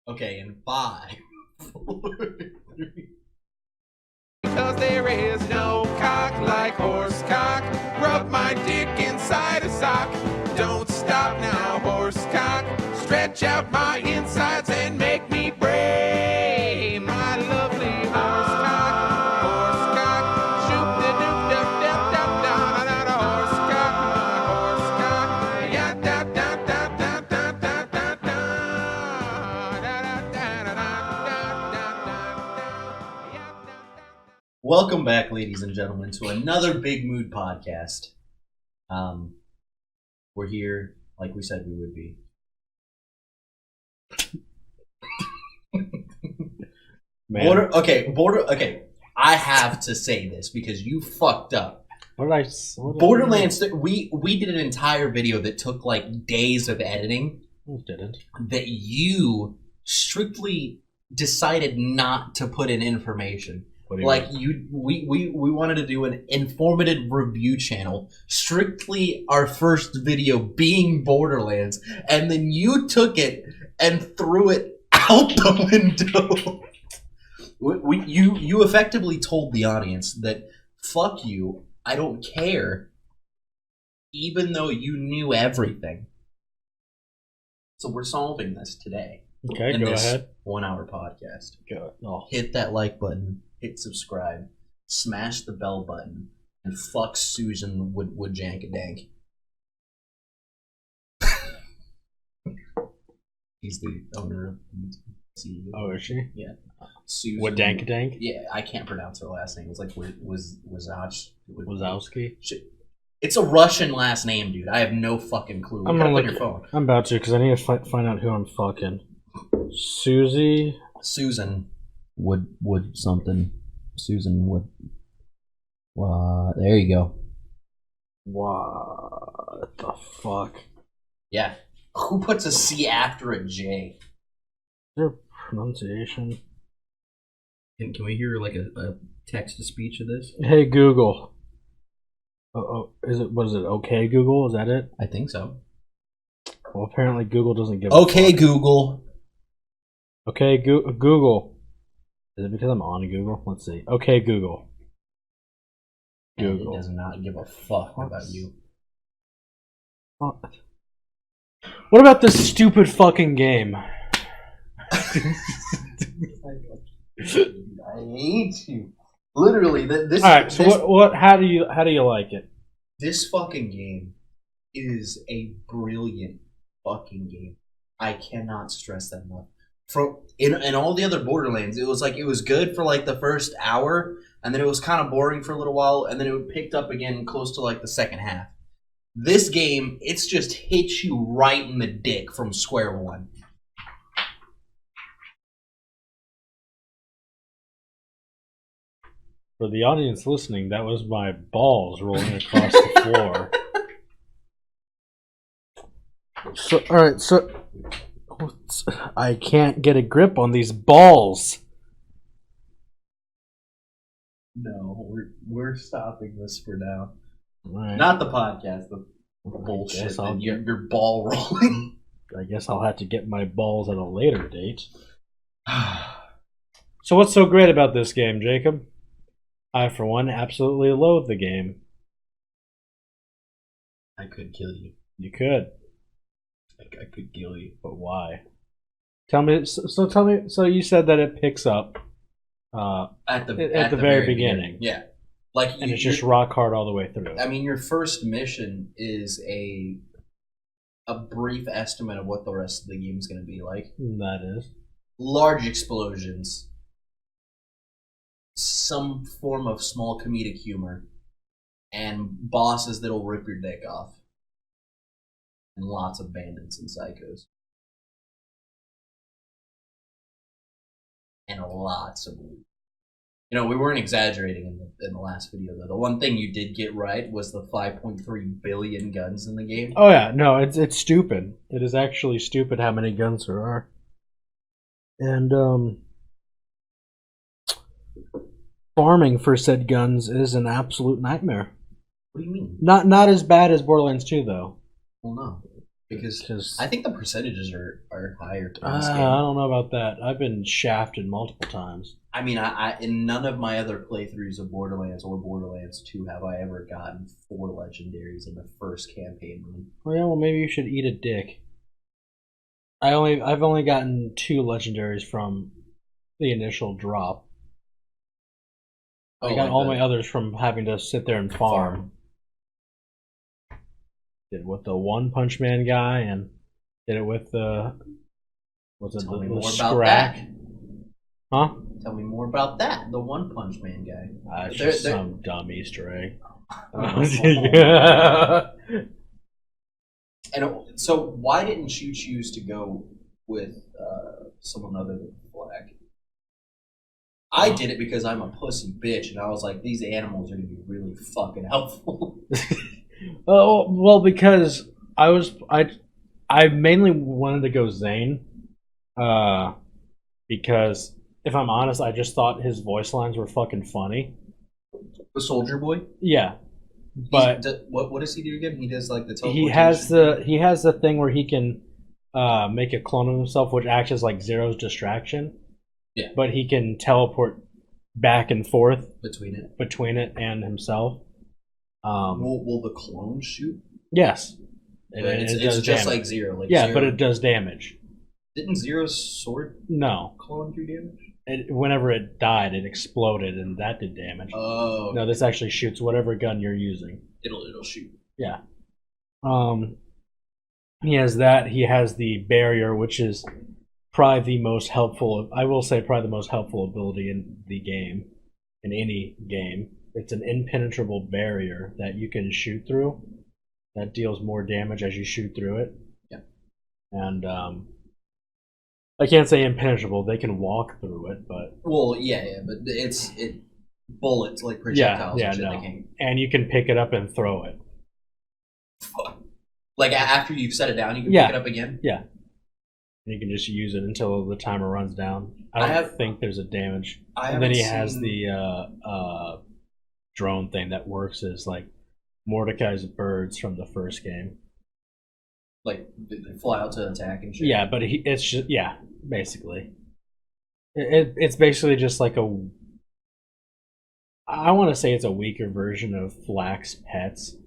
Okay, and 5, 4, 3. Because there is no cock like horse cock. Rub my dick inside a sock. Don't stop now, horse cock. Stretch out my insides and make me brave. My lovely horse cock. Horse cock. Shoop da doop da da da da da da. Horse cock. My horse cock. Ya da da da da da da da da. Da da da da da da da da. Welcome back, ladies and gentlemen, to another Big Mood podcast. We're here like we said we would be. Okay. I have to say this because you fucked up. Borderlands. We did an entire video that took like days of editing. We didn't. That you strictly decided not to put in information. We wanted to do an informative review channel, strictly our first video being Borderlands, and then you took it and threw it out the window. You effectively told the audience that fuck you, I don't care, even though you knew everything. So we're solving this today. Okay, in go this ahead. 1 hour podcast. Go. Oh. Hit that like button. Hit subscribe, smash the bell button, and fuck Susan Woodjankadank. He's the owner of YouTube. Oh, is she? Yeah. Susan Woodjankadank? Yeah, I can't pronounce her last name. It's like Wazowski? It's a Russian last name, dude. I have no fucking clue. Look it up on your phone. I'm about to, because I need to find out who I'm fucking. Susan Wood something. Susan Wood. There you go. What the fuck? Yeah. Who puts a C after a J? Is there pronunciation? Can we hear like a text to speech of this? Hey Google. What is it? Okay Google? Is that it? I think so. Well, apparently Google doesn't give. Okay Google. Okay Google. Is it because I'm on Google? Let's see. Okay Google. Google. It does not give a fuck about you. What about this stupid fucking game? I hate you. Literally, this. All right. So what? How do you like it? This fucking game is a brilliant fucking game. I cannot stress that enough. In all the other Borderlands, it was good for like the first hour, and then it was kind of boring for a little while, and then it picked up again close to like the second half. This game, it's just hits you right in the dick from square one. For the audience listening, that was my balls rolling across the floor. So I can't get a grip on these balls. No, we're stopping this for now. Right. Not the podcast, the bullshit. Your ball rolling. I guess I'll have to get my balls at a later date. So what's so great about this game, Jacob? I, for one, absolutely loathe the game. I could kill you. You could. I could kill you. But why? Tell me. So you said that it picks up at the very beginning. Yeah. And it's just rock hard all the way through. I mean, your first mission is a brief estimate of what the rest of the game is going to be like. That is. Large explosions. Some form of small comedic humor. And bosses that'll rip your dick off. And lots of bandits and psychos. And lots of loot. You know, we weren't exaggerating in the last video, though. The one thing you did get right was the 5.3 billion guns in the game. Oh, yeah. No, it's stupid. It is actually stupid how many guns there are. And, farming for said guns is an absolute nightmare. What do you mean? Not as bad as Borderlands 2, though. Well, no. Because I think the percentages are higher. I don't know about that. I've been shafted multiple times. I mean, I in none of my other playthroughs of Borderlands or Borderlands 2 have I ever gotten 4 legendaries in the first campaign run. Well, maybe you should eat a dick. I've only gotten 2 legendaries from the initial drop. I got all my others from having to sit there and farm. Did it with the One Punch Man guy, and did it with the Tell me more about that. Huh? Tell me more about that. The One Punch Man guy. It's just some dumb Easter egg. And so, why didn't you choose to go with someone other than Black? I did it because I'm a pussy bitch, and I was like, these animals are gonna be really fucking helpful. Oh well, because I mainly wanted to go Zane, because if I'm honest, I just thought his voice lines were fucking funny. The Soldier Boy. Yeah, but what does he do again? He does like the teleportation. He has the thing where he can make a clone of himself, which acts as like Zero's distraction. Yeah, but he can teleport back and forth between it and himself. Will the clone shoot? Yes. It's just damage. Like Zero. Like Zero. But it does damage. Didn't Zero's sword clone do damage? Whenever it died, it exploded, and that did damage. Oh. No, this actually shoots whatever gun you're using. It'll shoot. Yeah. He has that. He has the barrier, which is probably the most helpful. I will say probably the most helpful ability in the game, in any game. It's an impenetrable barrier that you can shoot through. That deals more damage as you shoot through it. Yeah. And I can't say impenetrable. They can walk through it, but but it bullets like projectiles. Yeah, and shit, no. And you can pick it up and throw it. Fuck. Like after you've set it down, you can pick it up again. Yeah. And you can just use it until the timer runs down. I don't think there's a damage. And then he has the drone thing that works as like Mordecai's birds from the first game. Like they fly out to attack and shit. Yeah, but it's just basically. It's basically just like I want to say it's a weaker version of Flack's pets.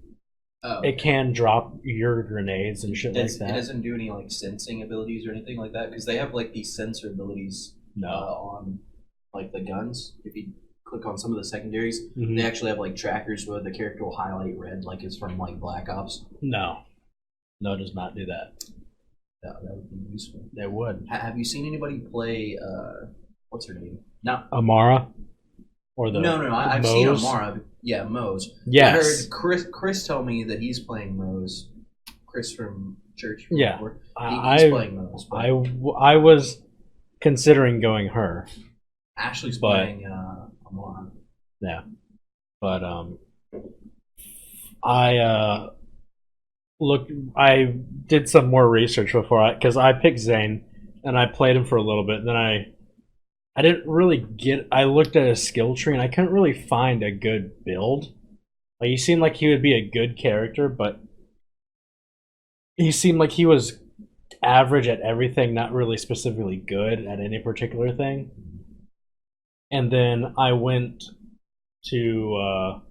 Oh, okay. It can drop your grenades and shit like that. It doesn't do any like sensing abilities or anything like that because they have like these sensor abilities on like the guns. If you click on some of the secondaries, they actually have like trackers where the character will highlight red, like it's from like Black Ops. No, it does not do that. That would be useful. It would. Have you seen anybody play? What's her name? No, Amara. Or the no. I've seen Amara. Yeah, Mose. Yes. I heard Chris tell me that he's playing Mose. Chris from church. From yeah, he's playing Mose. I was considering going her. Ashley's playing Amara. Yeah, but I did some more research before because I picked Zane and I played him for a little bit. And then I didn't really I looked at his skill tree and I couldn't really find a good build. Like he seemed like he would be a good character, but he seemed like he was average at everything, not really specifically good at any particular thing. And then I went to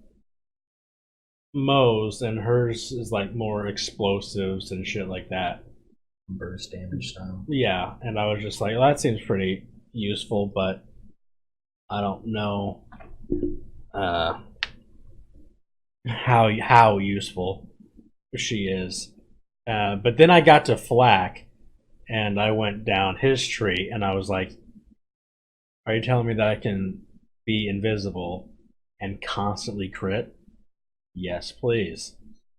Moe's, and hers is like more explosives and shit like that. Burst damage style. Yeah, and I was just like, well, that seems pretty useful, but I don't know how useful she is. But then I got to Flack, and I went down his tree, and I was like, are you telling me that I can be invisible and constantly crit? Yes, please.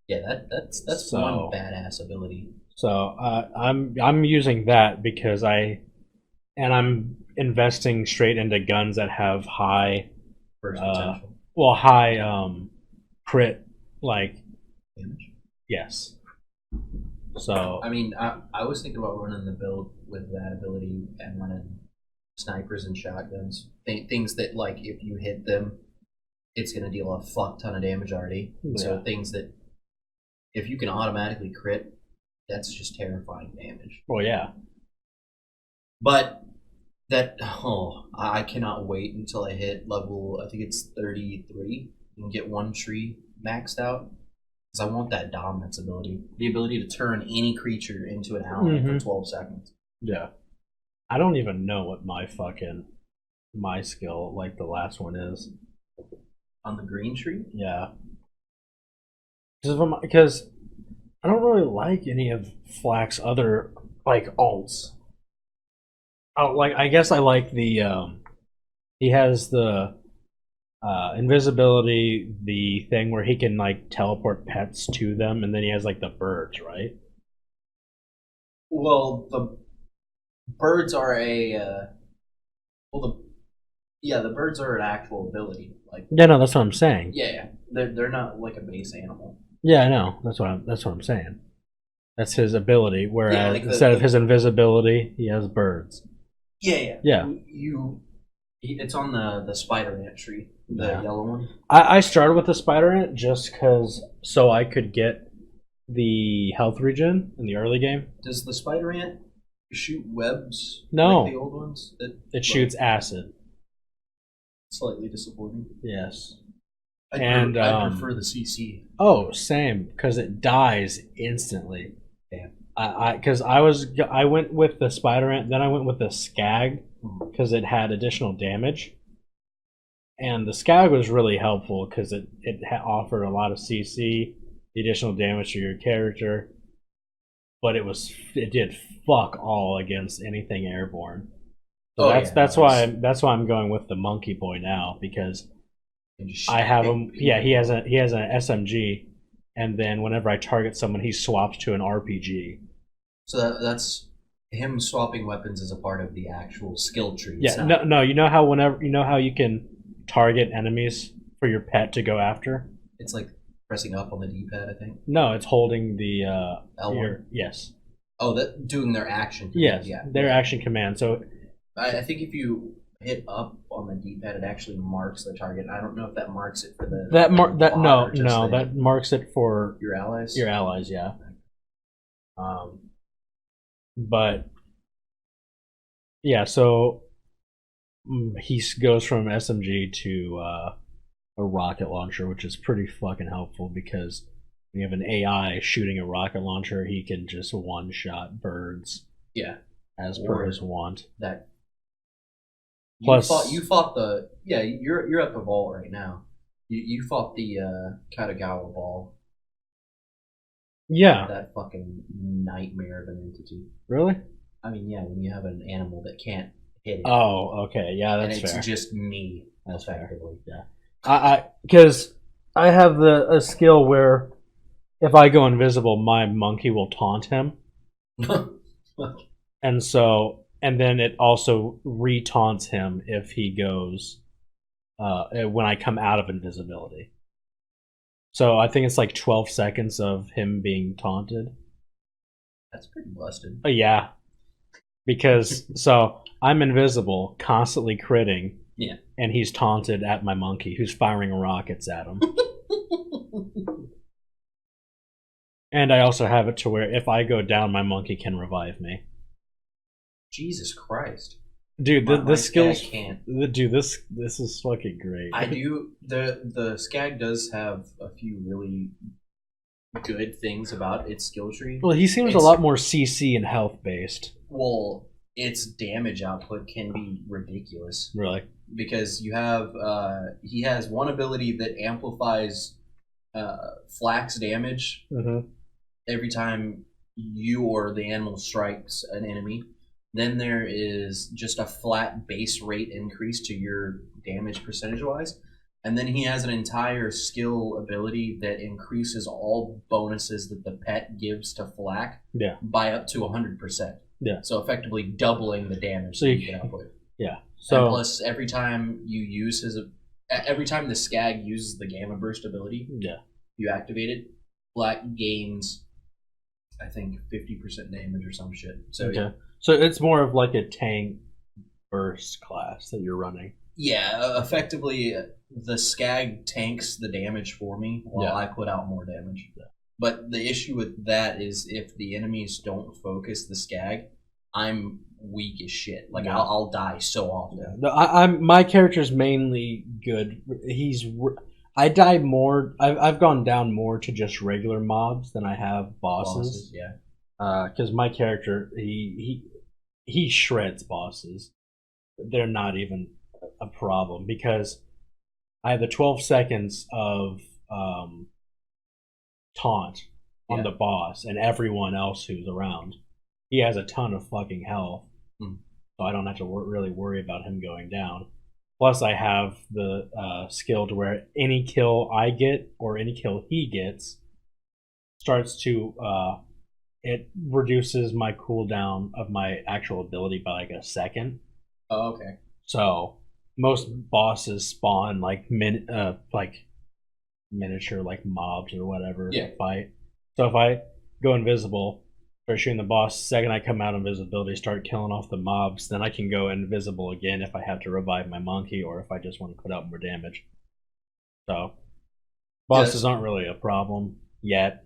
Yeah, that's one badass ability. So I'm using that because I'm investing straight into guns that have high burst potential. Well, high crit like damage. Yes. So I mean, I was thinking about running the build with that ability and running snipers and shotguns. Things that like if you hit them, it's gonna deal a fuck ton of damage already. Yeah. So things that if you can automatically crit That's just terrifying damage. Well, yeah. But I cannot wait until I hit level, I think it's 33, and get one tree maxed out. Because I want that dominance ability. The ability to turn any creature into an ally for 12 seconds. Yeah. I don't even know what my skill, like the last one is. On the green tree? Yeah. Because I don't really like any of Flack's other, like, alts. I guess I like the, he has the invisibility, the thing where he can, like, teleport pets to them, and then he has, like, the birds, right? Well, the birds are the birds are an actual ability. Like, Yeah, no, that's what I'm saying. yeah, they're not like a base animal. Yeah, I know. That's what I'm saying. That's his ability. Whereas Yeah, like instead of his invisibility, he has birds. Yeah. Yeah. It's on the spider ant tree, the yellow one. I started with the spider ant just because so I could get the health regen in the early game. Does the spider ant shoot webs? No. Like the old ones? It shoots acid. Slightly disappointing. Yes. I prefer the CC. Oh, same, because it dies instantly. Damn. I went with the spider ant, then I went with the skag because it had additional damage, and the skag was really helpful because it offered a lot of CC, the additional damage to your character, but it did fuck all against anything airborne. So that's why I'm going with the monkey boy now, because I have him. Yeah, he has an SMG, and then whenever I target someone, he swaps to an RPG. So that's him swapping weapons as a part of the actual skill tree. Yeah, no. You know how you can target enemies for your pet to go after. It's like pressing up on the D-pad, I think. No, it's holding the L1. Yes. Oh, that doing their action. Yes. Yeah. Their action command. So I think if you hit up on the D-pad, it actually marks the target. I don't know if that marks it for the that marks it for your allies. Your allies, yeah. But yeah, so he goes from SMG to a rocket launcher, which is pretty fucking helpful because when you have an AI shooting a rocket launcher, he can just one-shot birds. Yeah, as per his want. That. Plus, you fought the you're at the vault right now. You fought the Katagawa ball. Yeah. That fucking nightmare of an entity. Really? I mean, yeah, when you have an animal that can't hit it. Oh, okay. Yeah, that's fair. And it's just me, that's effectively. Fair. Yeah. Because I have a skill where if I go invisible, my monkey will taunt him. And then it also re-taunts him if he goes when I come out of invisibility. So I think it's like 12 seconds of him being taunted. That's pretty busted. Yeah. Because, so, I'm invisible, constantly critting. Yeah. And he's taunted at my monkey, who's firing rockets at him. And I also have it to where if I go down, my monkey can revive me. Jesus Christ. Dude, this skills can't. Dude, this is fucking great. I do. The Skag does have a few really good things about its skill tree. Well, he seems a lot more CC and health based. Well, its damage output can be ridiculous. Really? Because you have he has one ability that amplifies flax damage every time you or the animal strikes an enemy. Then there is just a flat base rate increase to your damage percentage-wise. And then he has an entire skill ability that increases all bonuses that the pet gives to Flack by up to 100%. Yeah. So effectively doubling the damage so you can output. Yeah. So and plus, every time the Skag uses the Gamma Burst ability, you activate it, Flack gains, I think, 50% damage or some shit. So yeah. So it's more of like a tank burst class that you're running. Yeah, effectively, the Skag tanks the damage for me while I put out more damage. But the issue with that is if the enemies don't focus the skag, I'm weak as shit. Like Yeah. I'll die so often. Yeah. No, I'm my character's mainly good. I die more. I've gone down more to just regular mobs than I have bosses. Yeah. Because my character he shreds bosses. They're not even a problem because I have the 12 seconds of taunt on Yeah. the boss and everyone else who's around. He has a ton of fucking health, so I don't have to really worry about him going down. Plus, I have the skill to where any kill I get or any kill he gets starts to it reduces my cooldown of my actual ability by like a second. Oh, okay. So most bosses spawn like miniature like mobs or whatever fight. So if I go invisible, start shooting the boss, second I come out invisibility, start killing off the mobs, then I can go invisible again if I have to revive my monkey or if I just want to put out more damage. So bosses aren't really a problem yet.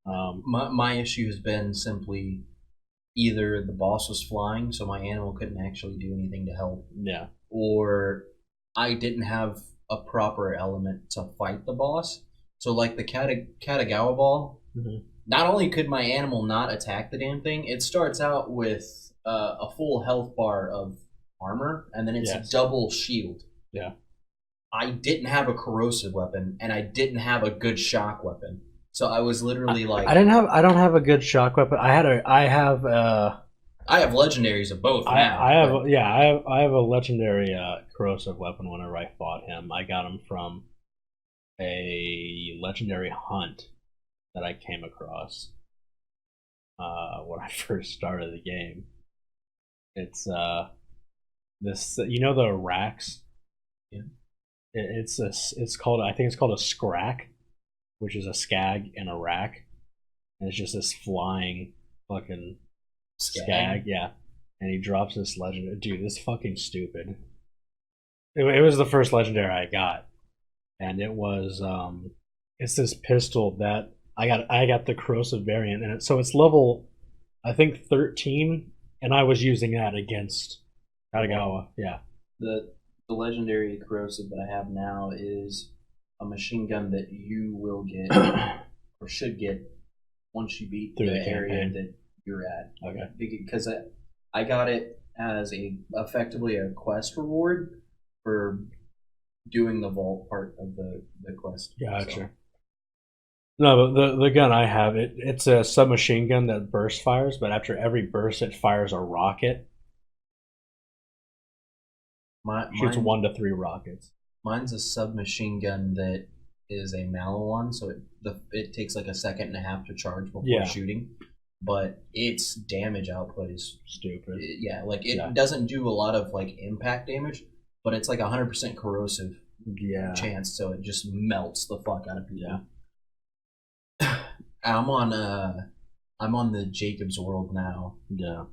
My issue has been simply either the boss was flying, so my animal couldn't actually do anything to help. Yeah. Or I didn't have a proper element to fight the boss. So like the Katagawa ball, not only could my animal not attack the damn thing, it starts out with a full health bar of armor, and then it's a double shield. Yeah. I didn't have a corrosive weapon, and I didn't have a good shock weapon. So I was literally like, I don't have a good shock weapon. I have legendaries of both now. I have a legendary corrosive weapon whenever I fought him. I got him from a legendary hunt that I came across when I first started the game. It's this the racks. Yeah. It's called I think it's called a scrack, which is a skag and a rack, and it's just this flying fucking skag, yeah. And he drops this legendary. Dude, this fucking stupid. It was the first legendary I got, and it was it's this pistol that I got the corrosive variant, and so it's level, I think 13, and I was using that against Katagawa. Yeah. The legendary corrosive that I have now is a machine gun that you will get or should get once you beat through the area that you're at. Okay. Because I got it as effectively a quest reward for doing the vault part of the quest. Gotcha. So. No, but the gun I have, it's a submachine gun that burst fires, but after every burst it fires a rocket. Shoots 1 to 3 rockets. Mine's a submachine gun that is a mallow one, so it takes like a second and a half to charge before shooting. But its damage output is stupid. It doesn't do a lot of like impact damage, but it's like 100% corrosive chance, so it just melts the fuck out of people. Yeah. I'm on the Jacob's World now. Yeah.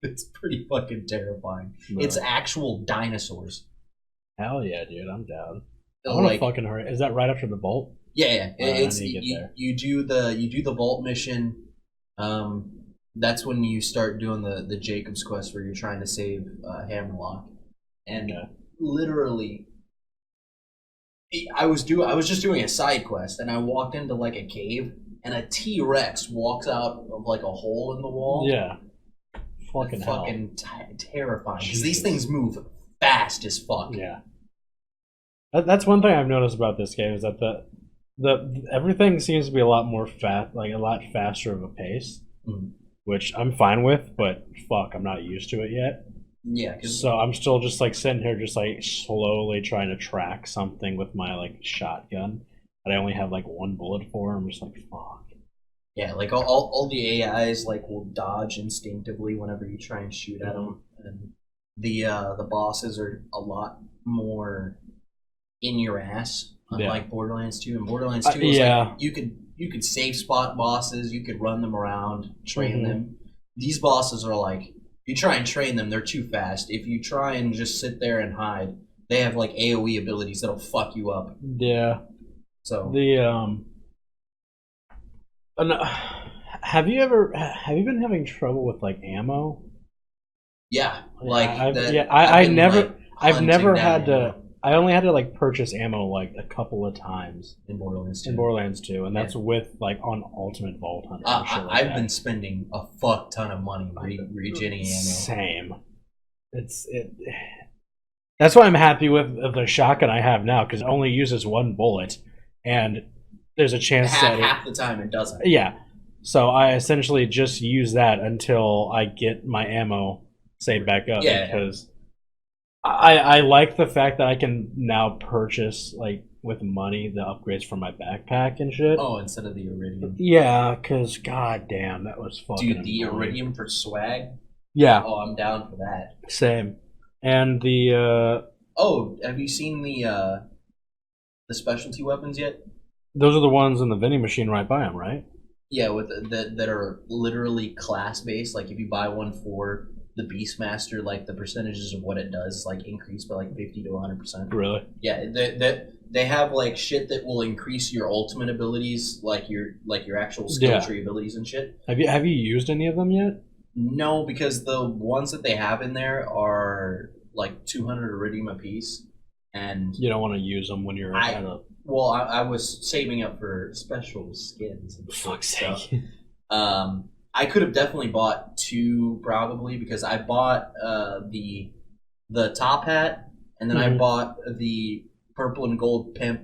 It's pretty fucking terrifying. No. It's actual dinosaurs. Hell yeah, dude! I'm down. I want to fucking hurry. Is that right after the vault? Yeah. You do the vault mission. That's when you start doing the Jacob's quest where you're trying to save Hammerlock, and literally, I was just doing a side quest, and I walked into like a cave, and a T-Rex walks out of like a hole in the wall. Yeah. Fucking terrifying. Because these things move fast as fuck. Yeah. That's one thing I've noticed about this game is that the everything seems to be a lot more a lot faster of a pace, which I'm fine with. But fuck, I'm not used to it yet. Yeah. So I'm still just like sitting here, just like slowly trying to track something with my like shotgun that I only have like 1 bullet for. I'm just like fuck. Yeah, like all the AIs like will dodge instinctively whenever you try and shoot at them, and the bosses are a lot more in your ass, unlike Borderlands 2. And Borderlands 2 was like you could safe spot bosses, you could run them around, train them. These bosses are like, you try and train them, they're too fast. If you try and just sit there and hide, they have like AoE abilities that'll fuck you up. Yeah. So No, have you been having trouble with like ammo? Yeah, like that. I been, never like, I've never hunting down had to. ammo I only had to like purchase ammo like a couple of times in Borderlands in 2. Borderlands 2, and that's with like on Ultimate Vault Hunter and shit like I've that. been spending a fuck ton of money regenning ammo. Same. It. That's why I'm happy with the shotgun I have now because it only uses one bullet, and there's a chance that Half the time it doesn't. yeah. So I essentially just use that until I get my ammo saved back up because I like the fact that I can now purchase like with money the upgrades for my backpack and shit. Oh, instead of the iridium. Yeah, because goddamn, that was fucking. Dude, the annoying. iridium for swag. Yeah. Oh, I'm down for that. Same. And the oh, have you seen the specialty weapons yet? those are the ones in the vending machine right by them, right? Yeah, with that are literally class based. Like if you buy one for the Beastmaster, like the percentages of what it does like increase by like 50 to 100%. Really? Yeah, they have like shit that will increase your ultimate abilities, like your actual skill tree abilities and shit. Have you used any of them yet? No, because the ones that they have in there are like 200 iridium apiece, and you don't want to use them when you're at a. Well, I was saving up for special skins and fuck's stuff. sake. I could have definitely bought two probably because I bought the top hat and then I bought the purple and gold pimp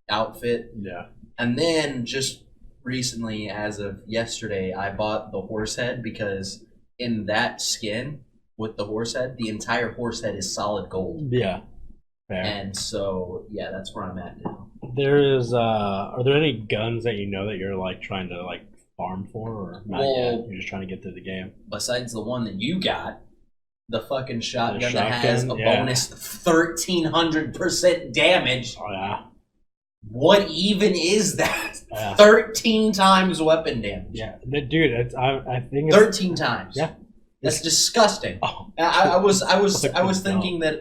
outfit. Yeah. And then just recently, as of yesterday, I bought the horse head because in that skin with the horse head, the entire horse head is solid gold. Yeah. Fair. And so, yeah, that's where I'm at now. There is. Are there any guns that you know that you're like trying to like farm for, or not yet? You're just trying to get through the game. Besides the one that you got, the fucking shotgun that has a bonus 1,300% damage. Oh yeah. What even is that? Yeah. 13 times weapon damage. Yeah, dude. I think it's 13 times. Yeah. That's disgusting. Oh. I was thinking that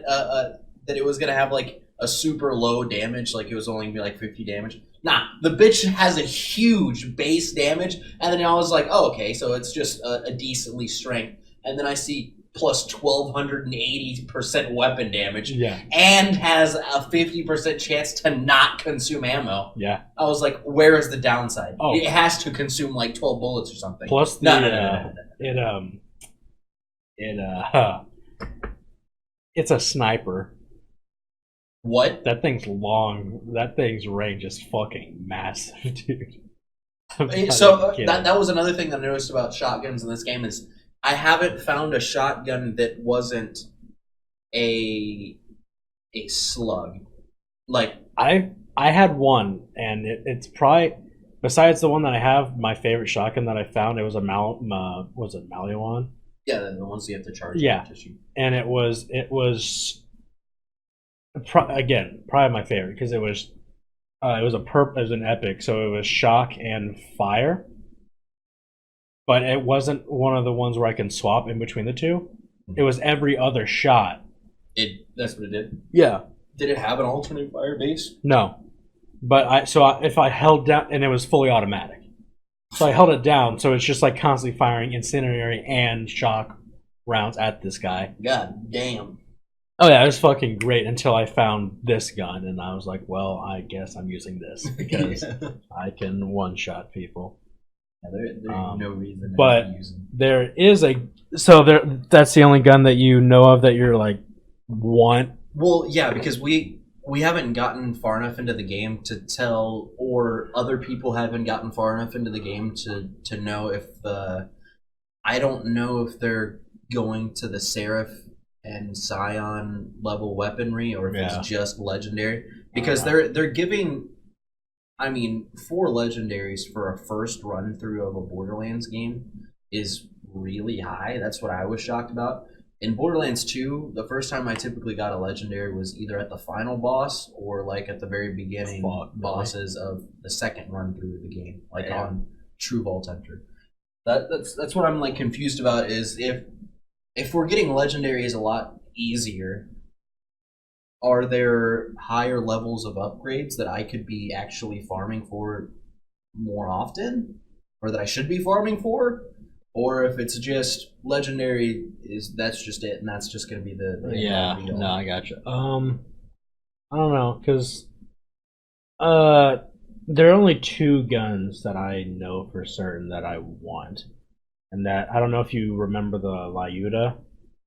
that it was gonna have like a super low damage, like it was only gonna be like 50 damage. Nah, the bitch has a huge base damage, and then I was like, oh, okay, so it's just a decently strength. And then I see plus 1,280% weapon damage, and has a 50% chance to not consume ammo. Yeah. I was like, where is the downside? Oh. It has to consume like 12 bullets or something. Plus the it's a sniper. What? That thing's long. That thing's range is fucking massive, dude. So that was another thing that I noticed about shotguns in this game is I haven't found a shotgun that wasn't a slug. Like I had one, and it's probably besides the one that I have, my favorite shotgun that I found. It was a was it Maliwan? Yeah, the ones you have to charge. Yeah, and it was again probably my favorite because it was an epic, so it was shock and fire. But it wasn't one of the ones where I can swap in between the two. It was every other shot. That's what it did? Yeah. Did it have an alternate fire base? No. But if I held down, and it was fully automatic. So I held it down, so it's just like constantly firing incendiary and shock rounds at this guy. God damn. Oh yeah, it was fucking great until I found this gun, and I was like, well, I guess I'm using this because I can one-shot people. Yeah, there's no reason but to use them. There is that's the only gun that you know of that you're like want. Well, yeah, because we haven't gotten far enough into the game to tell, or other people haven't gotten far enough into the game to know if I don't know if they're going to the Seraph and Scion level weaponry or if it's just legendary, because they're giving. I mean, 4 legendaries for a first run through of a Borderlands game is really high. That's what I was shocked about. In Borderlands 2, the first time I typically got a legendary was either at the final boss or like at the very beginning bosses of the second run through of the game, like on True Vault Hunter. That's what I'm like confused about is if we're getting legendaries a lot easier, are there higher levels of upgrades that I could be actually farming for more often? or that I should be farming for, or if it's just legendary, that's just it, and that's just gonna be the Yeah, end all. no, I gotcha. I don't know, because there are only 2 guns that I know for certain that I want, and that I don't know if you remember the Lyuda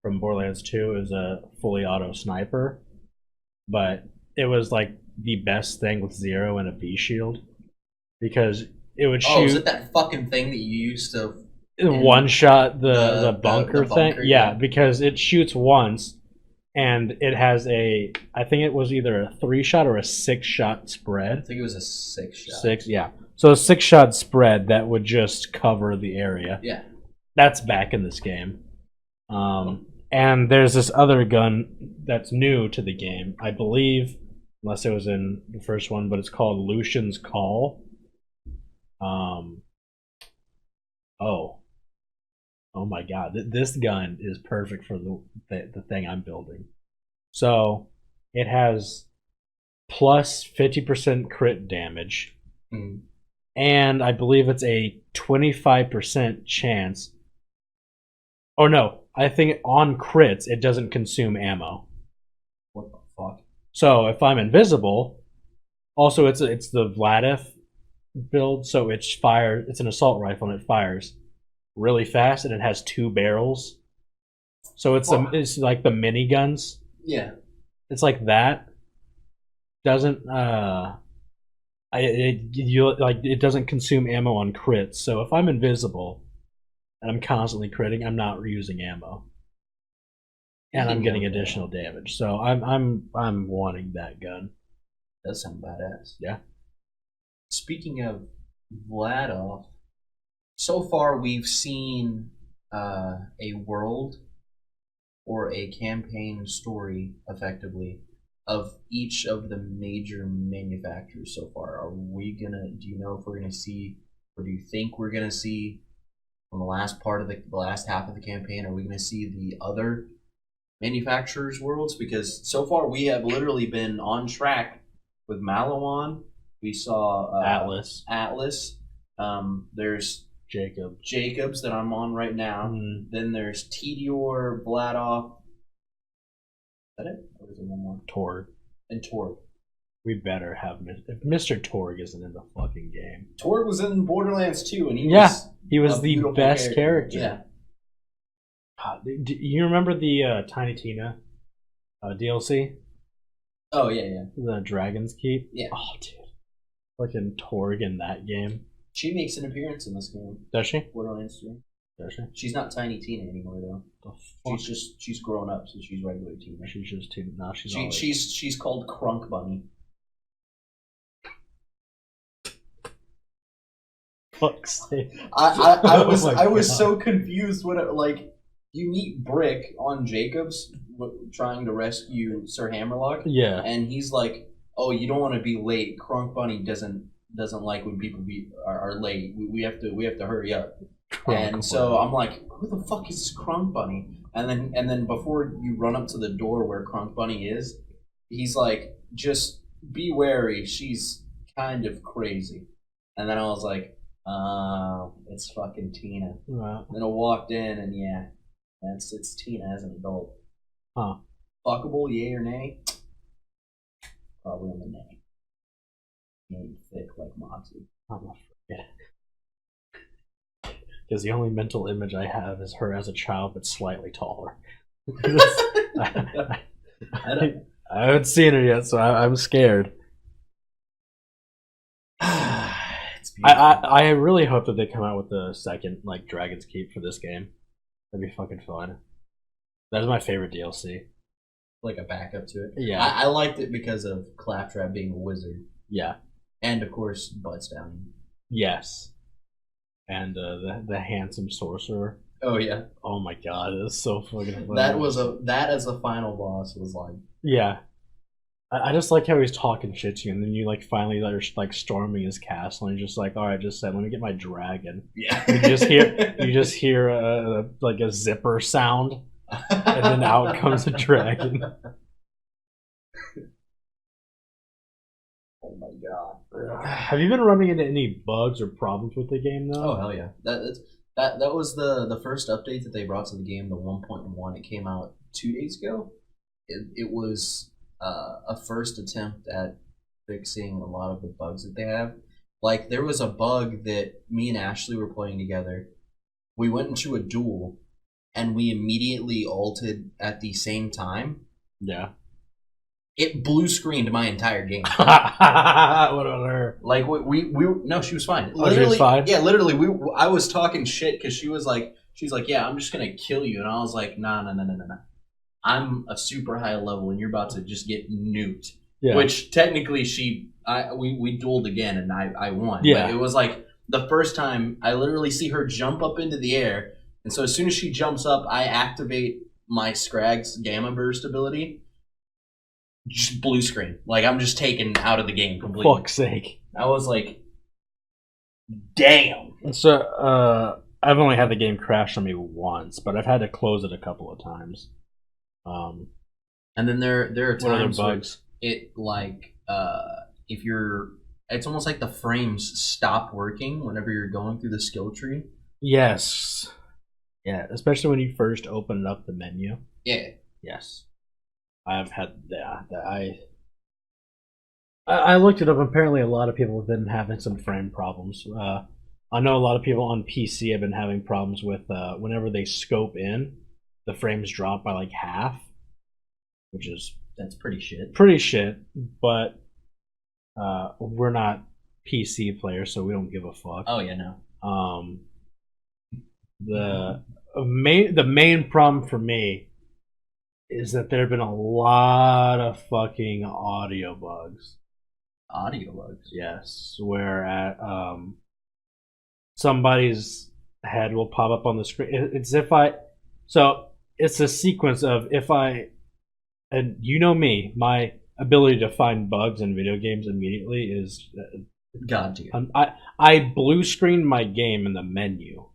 from Borderlands 2. It was a fully auto sniper, but it was like the best thing with 0 and a V shield because it would shoot. Oh, is it that fucking thing that you used to one shot the bunker thing? bunker, Yeah, because it shoots once, and it has I think it was either a 3-shot or a 6-shot spread. I think it was a 6-shot. 6, yeah. So a 6-shot spread that would just cover the area. Yeah. That's back in this game. And there's this other gun that's new to the game, I believe, unless it was in the first one, but it's called Lucian's Call. Oh my god, this gun is perfect for the thing I'm building. So it has plus 50% crit damage, and I believe it's a 25% chance. Oh no, I think on crits it doesn't consume ammo. What the fuck? So if I'm invisible, also it's the Vladif build, so it's an assault rifle and it fires really fast, and it has 2 barrels. So it's like the mini guns. Yeah. It's like that. Doesn't it doesn't consume ammo on crits. So if I'm invisible and I'm constantly critting, I'm not reusing ammo, and I'm getting additional damage. So I'm wanting that gun. That sounds badass. Yeah. Speaking of Vladov, so far we've seen a world or a campaign story, effectively, of each of the major manufacturers so far. Do you know if we're gonna see, or do you think we're gonna see, on the last part of the last half of the campaign, are we gonna see the other manufacturers' worlds? Because so far we have literally been on track with Malawan. We saw Atlas. There's Jacobs that I'm on right now. Then there's Tedior, Vladov. Is that it? Or is there one more? Torg. And Torg. We better have if Mr. Torg isn't in the fucking game. Torg was in Borderlands 2, and he was the best character. Yeah. Do you remember the Tiny Tina DLC? Oh yeah. The Dragon's Keep. Yeah. Oh dude, fucking Torg in that game. She makes an appearance in this game. Does she? Borderlands 3. Does she? She's not Tiny Tina anymore though. She's grown up, so she's regular Tina. She's just Tina. No, she's called Crunk Bunny. Fuck's sake. I was so confused when you meet Brick on Jacobs trying to rescue Sir Hammerlock. Yeah. And he's like, "Oh, you don't want to be late. Crunk Bunny doesn't like when people are late. We have to hurry up." So I'm like, "Who the fuck is this Crunk Bunny?" And then before you run up to the door where Crunk Bunny is, he's like, "Just be wary. She's kind of crazy." And then I was like, it's fucking Tina. Wow. Then I walked in, and yeah, it's Tina as an adult. Huh. Fuckable, yay or nay? Probably on the nay. Made thick like Moxie. I'm not forget. Because the only mental image I have is her as a child, but slightly taller. I haven't seen her yet, so I'm scared. I really hope that they come out with the second Dragon's Keep for this game. That'd be fucking fun. That is my favorite DLC. Like a backup to it. Yeah, I liked it because of Claptrap being a wizard. Yeah, and of course Butts Down. Yes, and the handsome sorcerer. Oh yeah. Oh my god, it's so fucking fun. That as a final boss was like. Yeah. I just like how he's talking shit to you, and then you finally are storming his castle, and you're just like, all right, just let me get my dragon. Yeah. You just hear a zipper sound, and then out comes a dragon. Oh my god. Have you been running into any bugs or problems with the game though? Oh hell yeah. That was the first update that they brought to the game, the 1.1. It came out 2 days ago. It was a first attempt at fixing a lot of the bugs that they have. Like there was a bug that me and Ashley were playing together. We went into a duel, and we immediately ulted at the same time. Yeah. It blue screened my entire game. What about her? Like we no, she was fine. Oh, she was fine? Yeah, literally. I was talking shit because she's like, yeah, I'm just gonna kill you, and I was like, no. I'm a super high level, and you're about to just get nuked. Yeah. Which technically we dueled again, and I won. Yeah. But it was like the first time I literally see her jump up into the air, and so as soon as she jumps up, I activate my Scrag's Gamma Burst ability. Just blue screen. Like I'm just taken out of the game completely. Fuck's sake. I was like, damn. So I've only had the game crash on me once, but I've had to close it a couple of times. And then there are What other times bugs? where it like if you're, it's almost like the frames stop working whenever you're going through the skill tree. Yes. Yeah, especially when you first open up the menu. Yeah. Yes. I've had I looked it up. Apparently, a lot of people have been having some frame problems. I know a lot of people on PC have been having problems with whenever they scope in, the frames drop by like half, which is That's pretty shit. pretty shit. But we're not PC players, so we don't give a fuck. Oh yeah, no. The main problem for me is that there have been a lot of fucking audio bugs. Audio bugs. Yes, where at somebody's head will pop up on the screen. It's it's a sequence of and you know me, my ability to find bugs in video games immediately is God tier. I blue screened my game in the menu.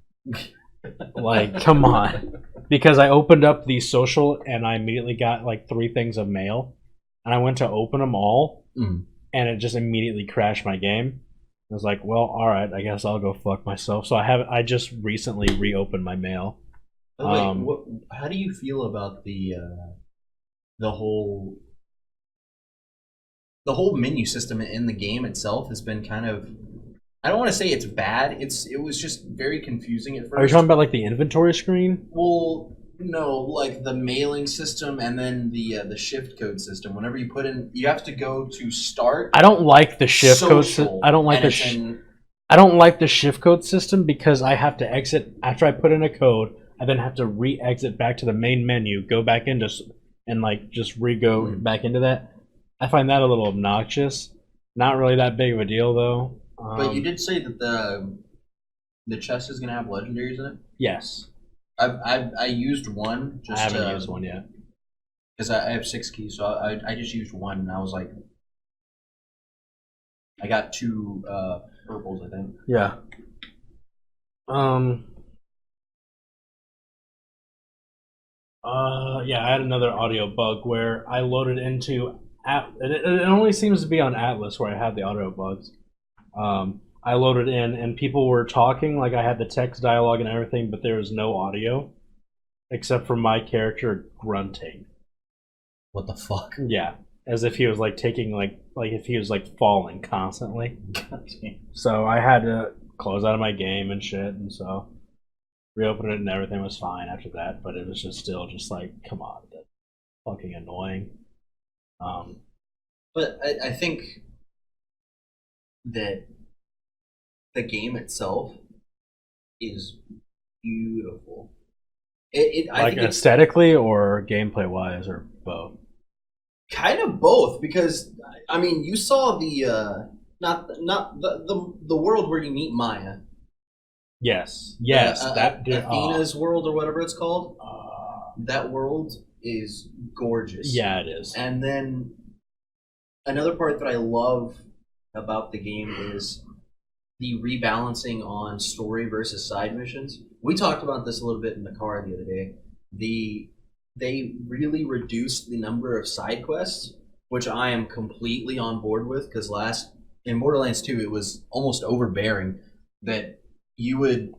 Like, come on. Because I opened up the social and I immediately got like 3 things of mail. And I went to open them all. Mm. And it just immediately crashed my game. I was like, well, alright, I guess I'll go fuck myself. So I just recently reopened my mail. How do you feel about the whole menu system in the game itself has been kind of, I don't want to say it's bad. It was just very confusing at first. Are you talking about like the inventory screen? Well, no, like the mailing system and then the shift code system. Whenever you put in, you have to go to start. I don't like the shift code. I don't like I don't like the shift code system because I have to exit after I put in a code. I then have to re-exit back to the main menu, go back into and like just re-go back into that. I find that a little obnoxious. Not really that big of a deal though. But you did say that the chest is gonna have legendaries in it. Yes. I used one. I haven't used one yet. Because I have 6 keys, so I just used one, and I was like, I got 2 purples, I think. Yeah. Yeah, I had another audio bug where I loaded into it only seems to be on Atlas where I have the audio bugs. I loaded in and people were talking, like I had the text dialogue and everything, but there was no audio except for my character grunting. What the fuck? Yeah, as if he was like taking like if he was like falling constantly. So I had to close out of my game and shit, and so reopened it and everything was fine after that. But it was just still just like, come on, that's fucking annoying. But I think that the game itself is beautiful. I think aesthetically or gameplay wise or both. Kind of both, because I mean, you saw the not the world where you meet Maya. Yes, Athena's world or whatever it's called. That world is gorgeous. Yeah, it is. And then another part that I love about the game is the rebalancing on story versus side missions. We talked about this a little bit in the car the other day. They really reduced the number of side quests, which I am completely on board with, because last in Borderlands 2, it was almost overbearing that you would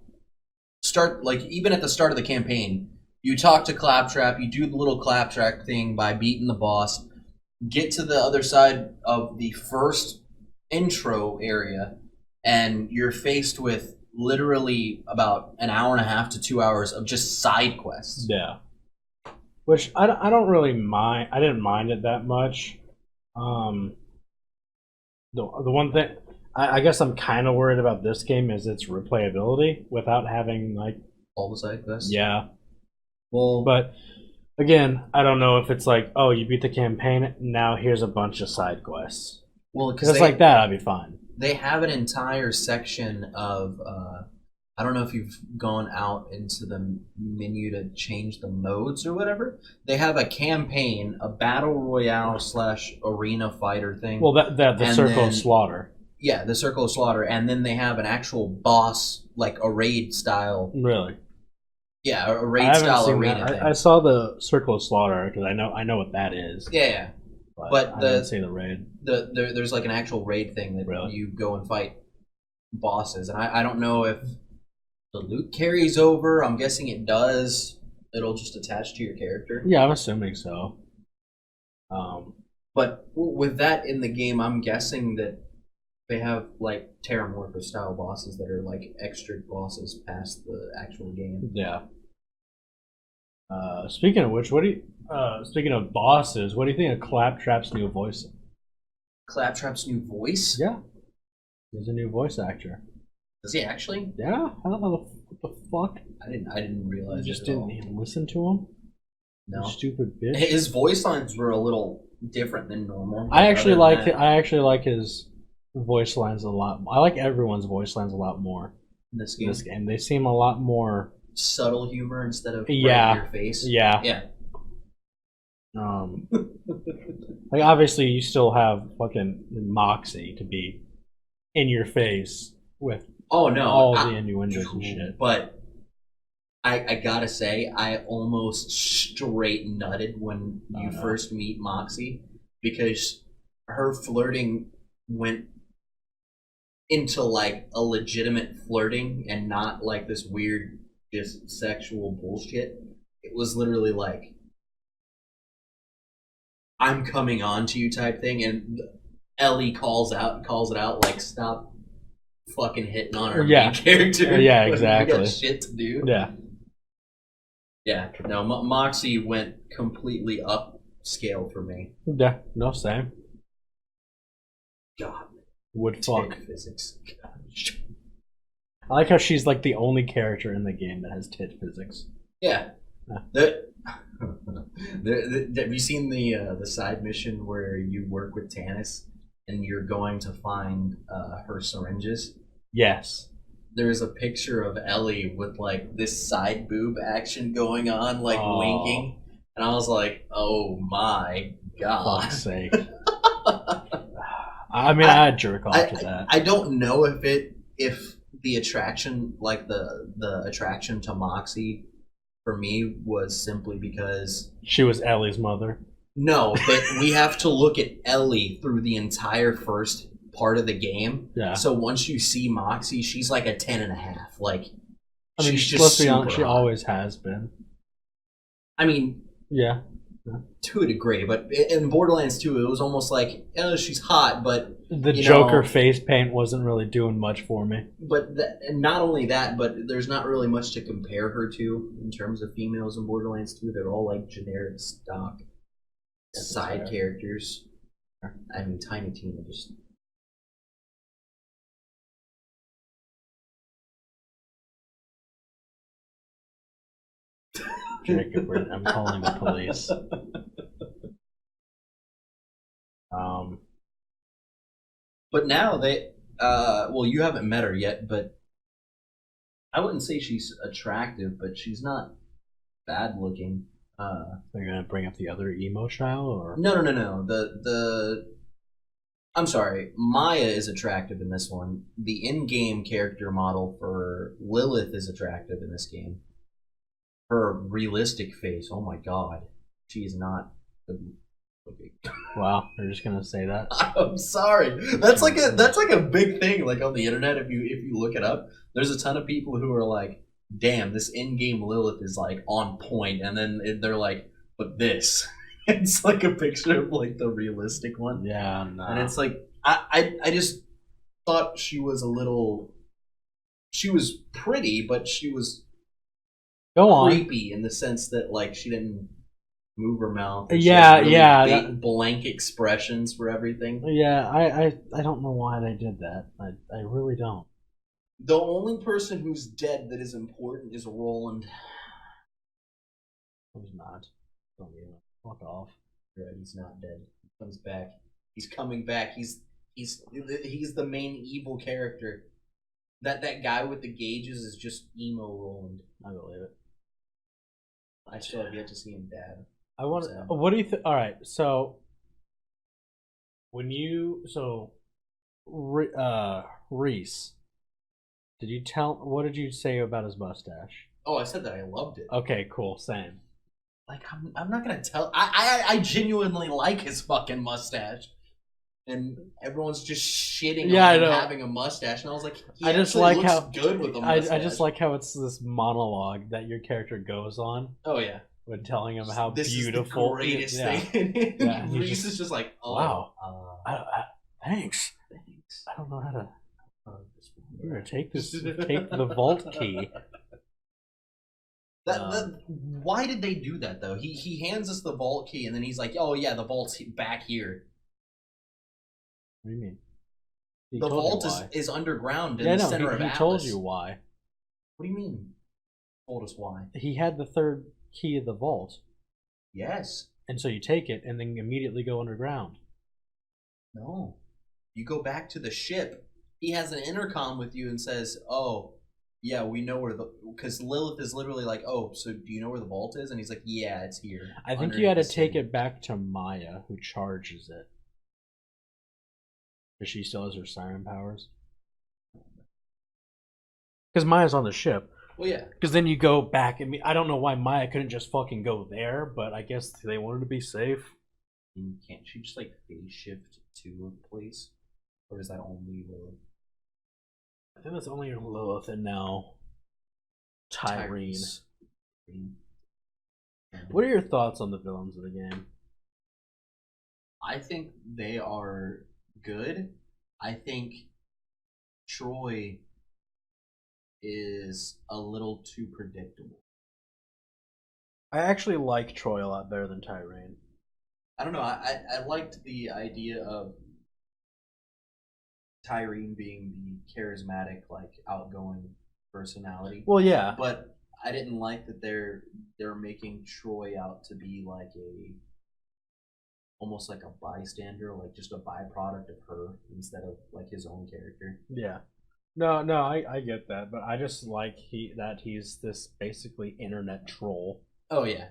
start, like, even at the start of the campaign, you talk to Claptrap, you do the little Claptrap thing by beating the boss, get to the other side of the first intro area, and you're faced with literally about an hour and a half to 2 hours of just side quests. Yeah. Which I don't really mind. I didn't mind it that much. The one thing I guess I'm kind of worried about this game is its replayability without having like All the side quests? yeah. Well, But again, I don't know if it's like, oh, you beat the campaign, now here's a bunch of side quests. well, Because it's like that, I'd be fine. They have an entire section of I don't know if you've gone out into the menu to change the modes or whatever. They have a campaign, a battle royale / arena fighter thing. Well, the And Circle then- of Slaughter. Yeah, the Circle of Slaughter, and then they have an actual boss, like a raid style. Really? Yeah, a I raid haven't style seen arena that. thing. I saw the Circle of Slaughter because I know what that is. Yeah, But But I the- didn't see the raid. there's like an actual raid thing that Really? you go and fight bosses, and I don't know if the loot carries over. I'm guessing it does. It'll just attach to your character. Yeah, I'm assuming so. But with that in the game, I'm guessing that they have like Terramorpher style bosses that are like extra bosses past the actual game. Yeah. Speaking of which, speaking of bosses, what do you think of Claptrap's new voice? Claptrap's new voice? Yeah. He's a new voice actor. Does he actually? Yeah? I don't know what the fuck. I didn't realize You just it at all. didn't even listen to him? No. You stupid bitch. His voice lines were a little different than normal. I actually Other like than it. that, I actually like his voice lines a lot. I like everyone's voice lines a lot more in this in game. this game. They seem a lot more. Subtle humor instead of right Yeah. in your face. Yeah. Yeah. Like obviously you still have fucking Moxie to be in your face with Oh no. all the innuendos and shit. But I gotta say, I almost straight nutted when you no. first meet Moxie because her flirting went into like a legitimate flirting and not like this weird just sexual bullshit. It was literally like I'm coming on to you type thing, and Ellie calls it out like stop fucking hitting on her Yeah. main character. Yeah, We exactly. got shit to do. Yeah. Yeah, no, Moxie went completely upscale for me. Yeah. No, same. God, Would fuck. tit physics. I like how she's like the only character in the game that has tit physics. Yeah. Yeah. Have you seen the side mission where you work with Tannis and you're going to find her syringes? Yes. There's a picture of Ellie with like this side boob action going on, like Oh. winking, and I was like, "Oh my god!" Fuck's sake. I mean, I'd jerk off to that. I don't know if the attraction, like the attraction to Moxie, for me was simply because She was Ellie's mother. no, but we have to look at Ellie through the entire first part of the game. Yeah. So once you see Moxie, she's like a 10.5. Like I mean, she's let's just be honest, she super hot. always has been. I mean, Yeah. to a degree, but in Borderlands 2, it was almost like, oh, she's hot, but The You Joker know- face paint wasn't really doing much for me. and not only that, but there's not really much to compare her to in terms of females in Borderlands 2. They're all like generic stock side fair. characters. I mean, Tiny Tina just. Jacob, I'm calling the police. But now they, well, you haven't met her yet, but I wouldn't say she's attractive, but she's not bad looking. They're gonna bring up the other emo child, or No. I'm sorry. Maya is attractive in this one. The in-game character model for Lilith is attractive in this game. Her realistic face, oh my god, she is not Wow, you're just gonna say that? I'm sorry. That's like a big thing. Like on the internet, if you look it up, there's a ton of people who are like, "Damn, this in-game Lilith is like on point," and then they're like, "But this." It's like a picture of like the realistic one. Yeah, no. And it's like I just thought she was a little. She was pretty, but she was Go on. creepy in the sense that like she didn't move her mouth. Yeah, really yeah. big, blank expressions for everything. Yeah, I don't know why they did that. I really don't. The only person who's dead that is important is Roland. Who's not? Don't even fuck off. Right, he's not dead. He comes back. He's coming back. He's the main evil character. That guy with the gauges is just emo Roland. I believe it. I still have yet to see him dead. I want. What do you think? All right, so Reese, did you tell? What did you say about his mustache? Oh, I said that I loved it. Okay, cool. Same. Like I'm not gonna tell. I genuinely like his fucking mustache, and everyone's just shitting on him having a mustache, and I was like, I just like looks how good with a mustache. I just like how it's this monologue that your character goes on. Oh yeah. When telling him how this beautiful, is the greatest thing. Yeah, Reese is just like, oh, wow, thanks. I don't know how to. Here, take the vault key. Why did they do that though? He hands us the vault key and then he's like, oh yeah, the vault's back here. What do you mean? The vault is underground in the center of Atlas. He told you why. What do you mean? Told us why? He had the third key of the vault. Yes. And so you take it and then immediately go underground. No. You go back to the ship. He has an intercom with you and says, oh, yeah, we know where because Lilith is literally like, oh, so do you know where the vault is? And he's like, yeah, it's here. I think you had to take it back to Maya, who charges it. Because she still has her siren powers. Because Maya's on the ship. Well, yeah. Because then you go back. I don't know why Maya couldn't just fucking go there, but I guess they wanted to be safe. Can't she just like phase shift to a place? Or is that only Lilith? I think that's only Lilith and now Tyreen. What are your thoughts on the villains of the game? I think they are good. I think Troy is a little too predictable. I actually like Troy a lot better than Tyreen. I don't know. I liked the idea of Tyreen being the charismatic, like outgoing personality. Well, yeah, but I didn't like that they're making Troy out to be like almost like a bystander, like just a byproduct of her instead of like his own character. Yeah. No, I get that, but I just like he's this basically internet troll. Oh yeah.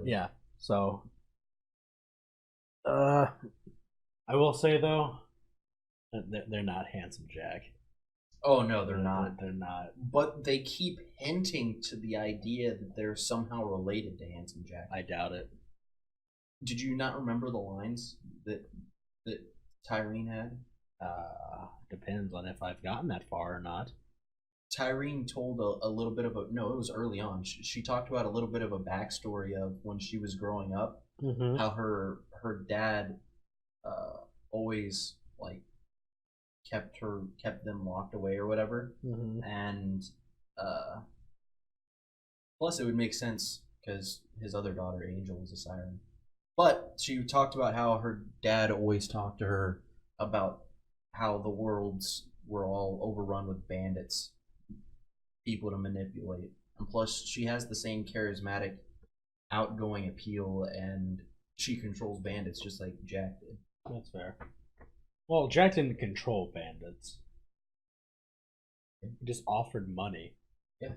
Yeah. So I will say though, they're not Handsome Jack. Oh no, they're not. They're not. But they keep hinting to the idea that they're somehow related to Handsome Jack. I doubt it. Did you not remember the lines that Tyreen had? Depends on if I've gotten that far or not. Tyreen told a little bit of it was early on. She talked about a little bit of a backstory of when she was growing up, how her dad always like kept them locked away or whatever, and plus it would make sense because his other daughter Angel is a siren. But she talked about how her dad always talked to her about how the worlds were all overrun with bandits, people to manipulate. And plus, she has the same charismatic, outgoing appeal, and she controls bandits just like Jack did. That's fair. Well, Jack didn't control bandits. He just offered money. Yeah.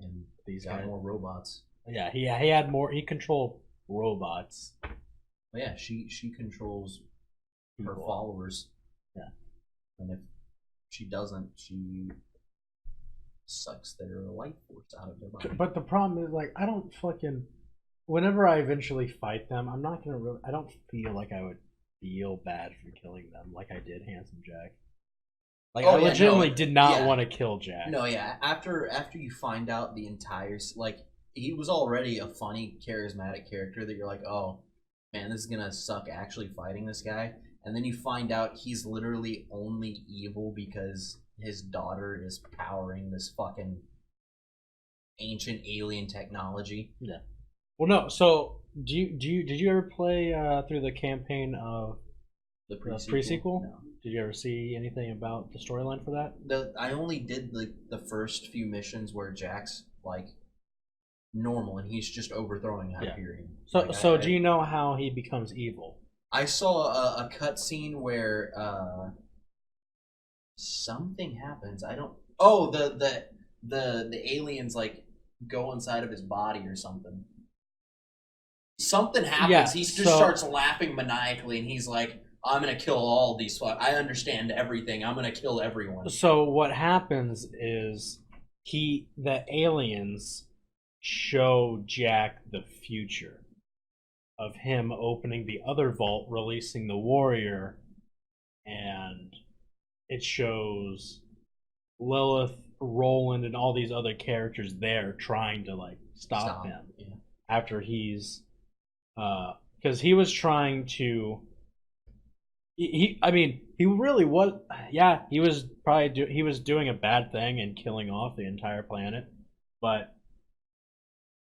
And these got more robots. Yeah, he had more. He controlled robots. Well, yeah, she controls her followers. Yeah. And if she doesn't, she sucks their life force out of their body. But the problem is, like, I don't fucking whenever I eventually fight them, I'm not gonna really. I don't feel like I would feel bad for killing them like I did Handsome Jack. Like I legitimately did not want to kill Jack. No, yeah. After you find out the entire he was already a funny, charismatic character that you're like, oh man, this is gonna suck actually fighting this guy, and then you find out he's literally only evil because his daughter is powering this fucking ancient alien technology. Yeah. Well, no. So, did you ever play through the campaign of the pre-sequel? No. Did you ever see anything about the storyline for that? I only did the first few missions where Jack's like normal and he's just overthrowing Hyperion. So do you know how he becomes evil? I saw a cutscene where something happens. I don't. Oh, the aliens like go inside of his body or something. Something happens. Yeah, he just starts laughing maniacally, and he's like, "I'm gonna kill all these. I understand everything. I'm gonna kill everyone." So what happens is the aliens show Jack the future of him opening the other vault, releasing the warrior, and it shows Lilith, Roland, and all these other characters there trying to like stop him after he's because he was trying to he really was he was probably he was doing a bad thing and killing off the entire planet, but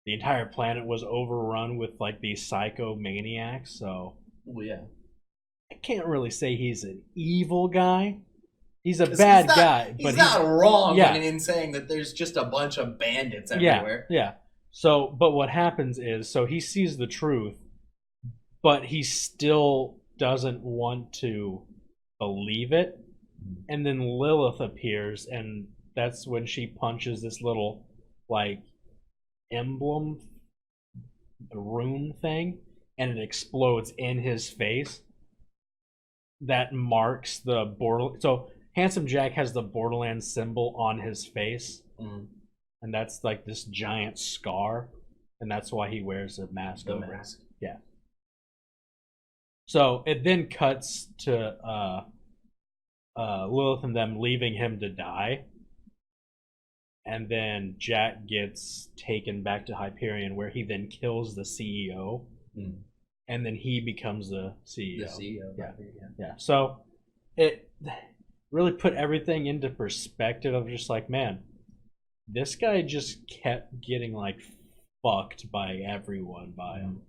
the entire planet was overrun with like these psycho maniacs, so I can't really say he's an evil guy. He's a bad guy, but he's not wrong in saying that there's just a bunch of bandits everywhere. Yeah. So, but what happens is, so he sees the truth, but he still doesn't want to believe it. And then Lilith appears, and that's when she punches this little, like, emblem rune thing, and it explodes in his face. That marks the Borderlands. So, Handsome Jack has the Borderlands symbol on his face. And that's like this giant scar, and that's why he wears a mask over it. Yeah. So it then cuts to Lilith and them leaving him to die, and then Jack gets taken back to Hyperion, where he then kills the CEO, and then he becomes the CEO. The CEO. Yeah. So it really put everything into perspective of just like, man, this guy just kept getting like fucked by everyone by him.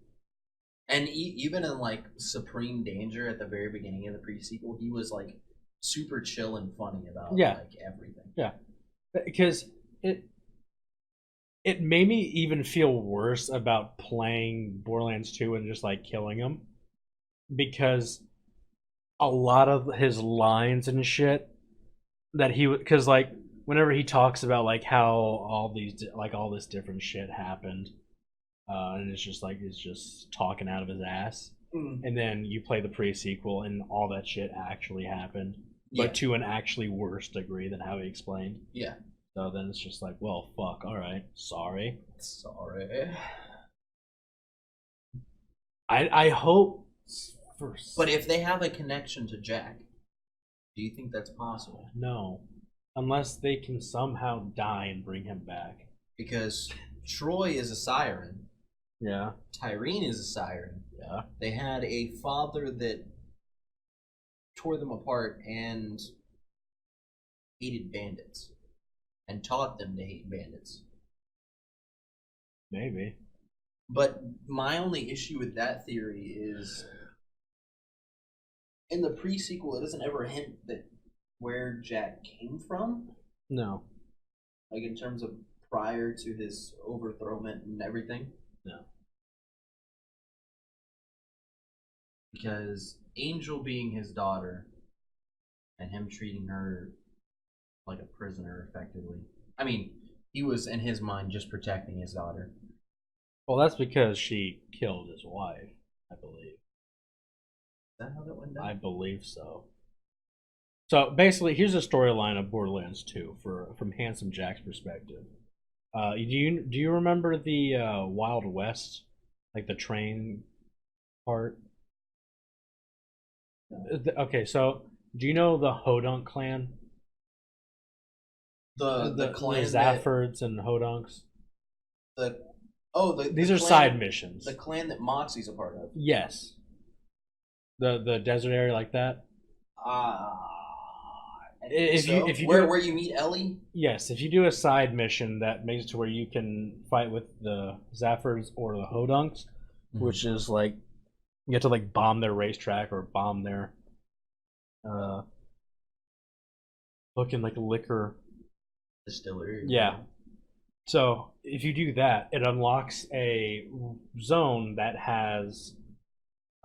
And even in like Supreme Danger at the very beginning of the pre-sequel, he was like super chill and funny about like everything. Yeah, because it made me even feel worse about playing Borderlands 2 and just like killing him, because a lot of his lines and shit that he would, because like whenever he talks about like how all this different shit happened, and it's just like he's just talking out of his ass, and then you play the pre-sequel and all that shit actually happened, but to an actually worse degree than how he explained. Yeah. So then it's just like, well, fuck. All right, sorry. I hope. But if they have a connection to Jack, do you think that's possible? No. Unless they can somehow die and bring him back. Because Troy is a siren. Yeah. Tyreen is a siren. Yeah. They had a father that tore them apart and hated bandits. And taught them to hate bandits. Maybe. But my only issue with that theory is, in the pre-sequel, it doesn't ever hint that where Jack came from. No. Like in terms of prior to his overthrowment and everything. No. Because Angel being his daughter and him treating her like a prisoner effectively. I mean, he was in his mind just protecting his daughter. Well, that's because she killed his wife, I believe. Is that how that went down? I believe so. So basically, here's a storyline of Borderlands 2 from Handsome Jack's perspective. Do you remember the Wild West like the train part. Okay, so do you know the Hodunk clan? The clan Zaffords and Hodunks. These are clan, side missions. The clan that Moxie's a part of. Yes. The desert area like that. If you where you meet Ellie. Yes, if you do a side mission that makes it to where you can fight with the Zaffords or the Hodunks, which is like you have to like bomb their racetrack or bomb their fucking like liquor distillery. Yeah. So if you do that, it unlocks a zone that has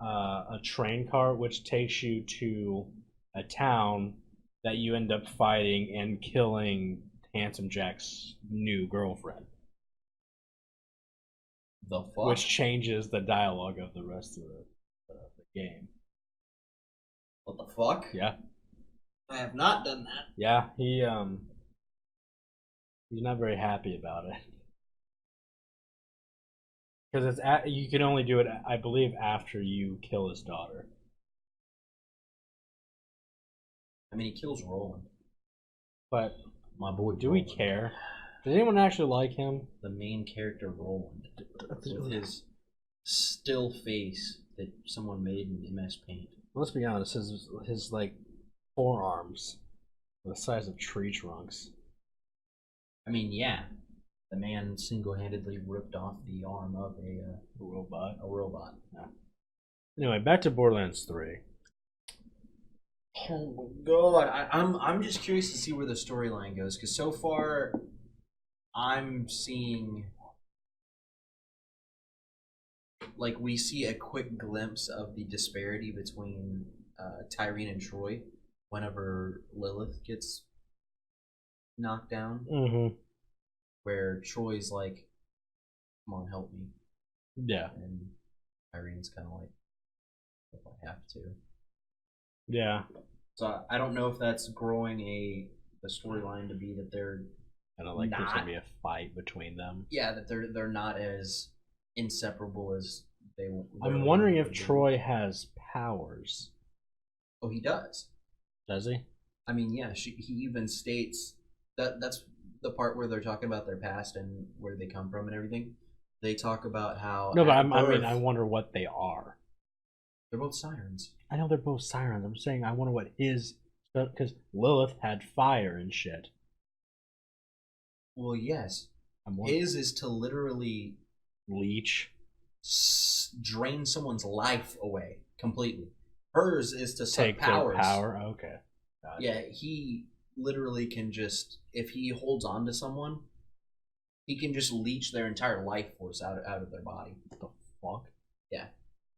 a train car which takes you to a town that you end up fighting and killing Handsome Jack's new girlfriend. The fuck? Which changes the dialogue of the rest of the game. What the fuck? Yeah. I have not done that. Yeah, he's not very happy about it. Because you can only do it, I believe, after you kill his daughter. I mean, he kills Roland. But my boy, do we care? Does anyone actually like him? The main character, Roland, with his still face that someone made in MS Paint. Let's be honest. His like forearms are the size of tree trunks. I mean, yeah, the man single-handedly ripped off the arm of a robot. A robot. Yeah. Anyway, back to Borderlands 3. Oh my god, I'm just curious to see where the storyline goes, because so far I'm seeing, like, we see a quick glimpse of the disparity between Tyreen and Troy whenever Lilith gets knocked down, where Troy's like, come on, help me. Yeah. And Tyreen's kind of like, if I have to. Yeah. So I don't know if that's growing the storyline to be that they're kind of like there's gonna be a fight between them. Yeah, that they're not as inseparable as they. I'm wondering if Troy has powers. Oh, he does. Does he? I mean, yeah. He even states that's the part where they're talking about their past and where they come from and everything. They talk about how. No, but I mean, I wonder what they are. They're both sirens. I know they're both sirens. I'm saying I wonder what his, because Lilith had fire and shit. Well, yes. His is to literally leech, drain someone's life away completely. Hers is to take powers. Their power. Okay. Yeah, he literally can just, if he holds on to someone, he can just leech their entire life force out of their body. What the fuck? Yeah.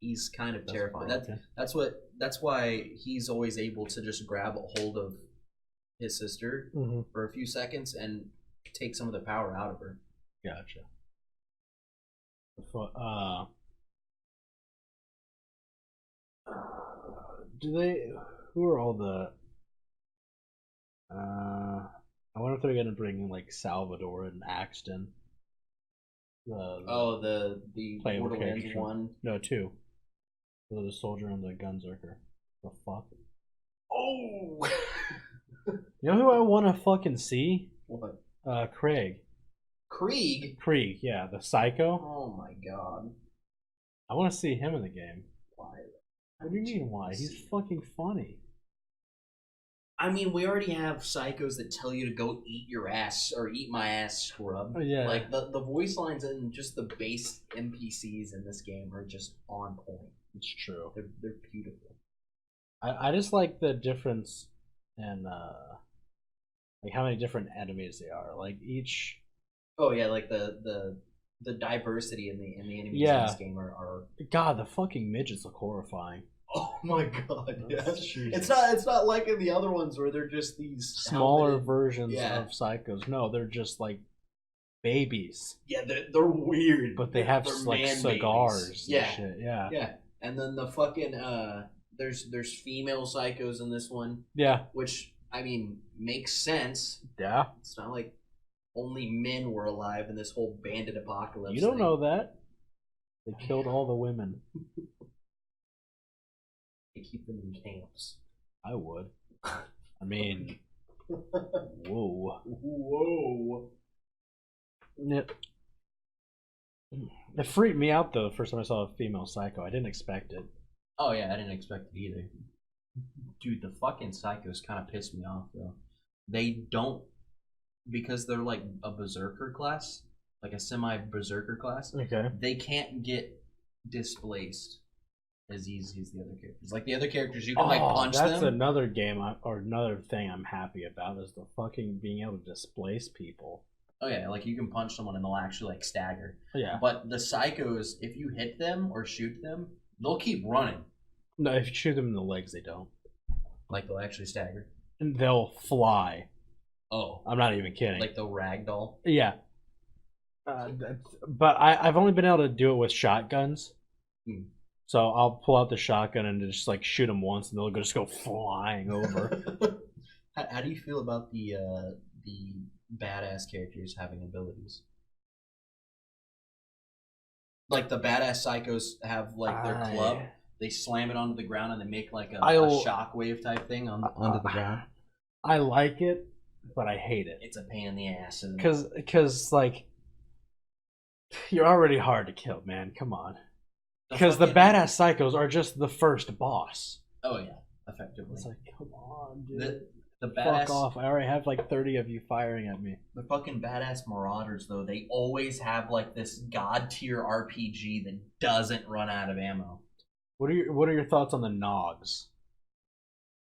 He's kind of terrifying. That's why he's always able to just grab a hold of his sister for a few seconds and take some of the power out of her. Gotcha. Who are all the I wonder if they're gonna bring in like Salvador and Axton. The Borderlands one? No, 2. The soldier and the gunzerker. The fuck? Oh! You know who I want to fucking see? What? Craig. Krieg, yeah, the psycho. Oh my god. I want to see him in the game. Why? What do you mean why? He's fucking funny. I mean, we already have psychos that tell you to go eat your ass or eat my ass, scrub. Oh, yeah. Like the voice lines and just the base NPCs in this game are just on point. It's true. They're beautiful. I just like the difference in like how many different enemies they are. Like each. Oh yeah, like the diversity in the enemies in this game are. God, the fucking midgets look horrifying. Oh my god! Yeah. It's not like in the other ones where they're just these smaller versions of psychos. No, they're just like babies. Yeah, they're weird. But they have like cigars. Yeah. And shit. Yeah. Yeah, and then the fucking there's female psychos in this one. Yeah. Which I mean makes sense. Yeah. It's not like only men were alive in this whole bandit apocalypse. You don't know that. They killed all the women. They keep them in camps. I would. I mean, whoa. Whoa. It freaked me out though the first time I saw a female psycho. I didn't expect it. Oh yeah, I didn't expect it either. Dude, the fucking psychos kind of pissed me off though. They don't, because they're like a berserker class, like a semi-berserker class. Okay. They can't get displaced as easy as the other characters. Like the other characters, you can like punch them. That's another game or another thing I'm happy about is the fucking being able to displace people. Oh yeah, like you can punch someone and they'll actually like stagger. Yeah. But the psychos, if you hit them or shoot them, they'll keep running. No, if you shoot them in the legs, they don't. Like they'll actually stagger. And they'll fly. Oh. I'm not even kidding. Like they'll ragdoll. Yeah. But I've only been able to do it with shotguns. Hmm. So I'll pull out the shotgun and just like shoot them once, and they'll just go flying over. How do you feel about the badass characters having abilities? Like the badass psychos have like their club. They slam it onto the ground and they make like a shockwave type thing onto the ground. I like it, but I hate it. It's a pain in the ass. Because like you're already hard to kill, man. Come on. Because the badass psychos are just the first boss. Oh yeah, effectively. It's like, come on, dude. The badass, fuck off. I already have like 30 of you firing at me. The fucking badass marauders, though, they always have like this god tier RPG that doesn't run out of ammo. What are your thoughts on the Nogs?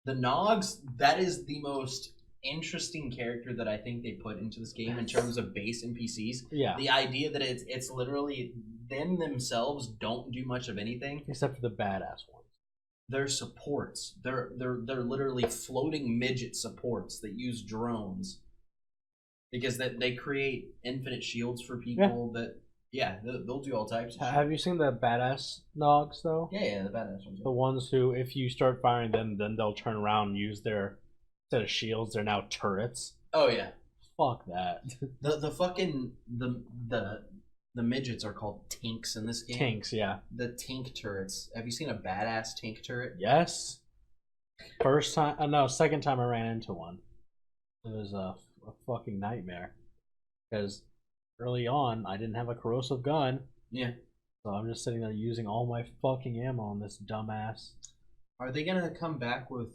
The Nogs, that is the most interesting character that I think they put into this game in terms of base NPCs. Yeah. The idea that it's literally them themselves don't do much of anything except for the badass ones. They're supports. They're literally floating midget supports that use drones because they create infinite shields for people. They'll do all types of shit. Have you seen the badass Nogs though? Yeah, the badass ones. The ones who, if you start firing them, then they'll turn around and use their, instead of shields, they're now turrets. Oh yeah. Fuck that. The fucking the midgets are called tanks in this game. Tanks, yeah. The tank turrets. Have you seen a badass tank turret? Yes. Second time I ran into one. It was a fucking nightmare. Because early on, I didn't have a corrosive gun. Yeah. So I'm just sitting there using all my fucking ammo on this dumbass. Are they gonna come back with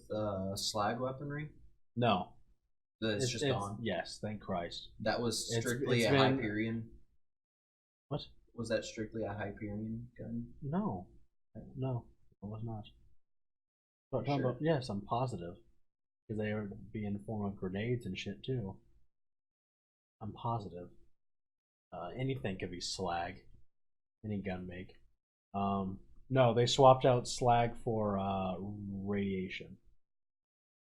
slag weaponry? No. It's just gone? Yes, thank Christ. That was strictly a Hyperion. What? Was that strictly a Hyperion gun? No, it was not. But Sure. Yes, I'm positive. Because they are be in the form of grenades and shit too. I'm positive. Anything could be slag. Any gun make. No, they swapped out slag for radiation.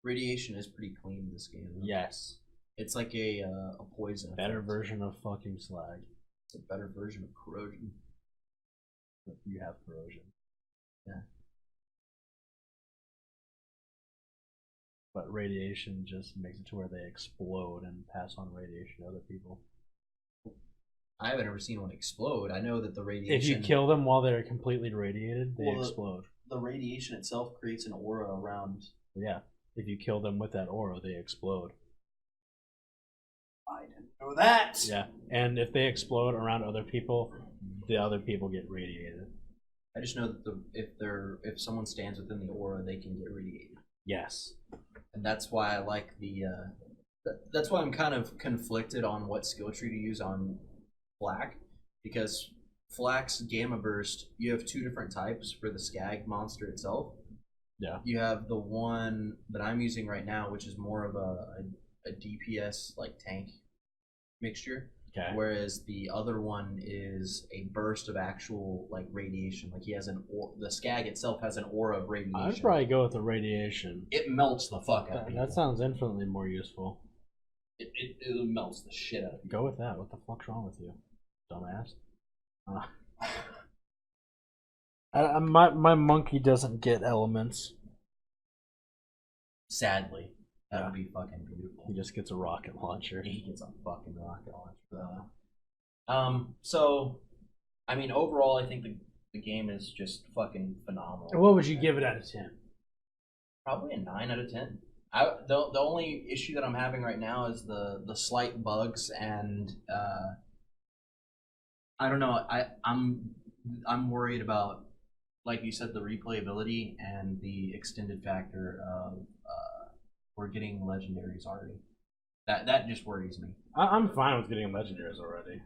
Radiation is pretty clean in this game, though. Yes. It's like a poison. Better version of fucking slag. It's a better version of corrosion. You have corrosion. Yeah. But radiation just makes it to where they explode and pass on radiation to other people. I haven't ever seen one explode. I know that the radiation... If you kill them while they're completely radiated, they explode. The radiation itself creates an aura around... Yeah. If you kill them with that aura, they explode. I didn't know that! Yeah. And if they explode around other people, the other people get radiated. I just know that if someone stands within the aura, they can get radiated. Yes. And that's why I like the... that's why I'm kind of conflicted on what skill tree to use on Flak, because Flak's Gamma Burst, you have two different types for the Skag monster itself. Yeah. You have the one that I'm using right now, which is more of a DPS like tank mixture. Okay. Whereas the other one is a burst of actual like radiation. Like he has the Skag itself has an aura of radiation. I'd probably go with the radiation. It melts the fuck out of That sounds infinitely more useful. It melts the shit out of you. Go with that. What the fuck's wrong with you, dumbass? My monkey doesn't get elements. Sadly, that would be fucking beautiful. He just gets a rocket launcher. He gets a fucking rocket launcher. So I mean, overall, I think the game is just fucking phenomenal. What would you give it out of 10? Probably a 9 out of 10. The only issue that I'm having right now is the slight bugs and I don't know. I'm worried about, like you said, the replayability and the extended factor of we're getting legendaries already. That just worries me. I'm fine with getting legendaries already,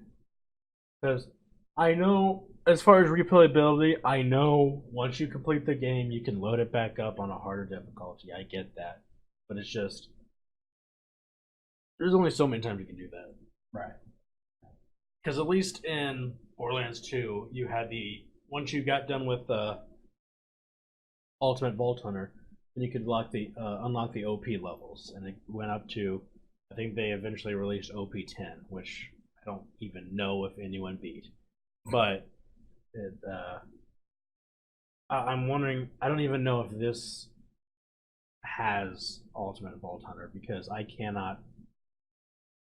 because I know, as far as replayability, I know once you complete the game, you can load it back up on a harder difficulty. I get that, but it's just there's only so many times you can do that. Right. Because at least in Borderlands 2, you had once you got done with the Ultimate Vault Hunter, then you could unlock the OP levels, and it went up to, I think they eventually released OP 10, which I don't even know if anyone beat. But I'm wondering, I don't even know if this has Ultimate Vault Hunter, because I cannot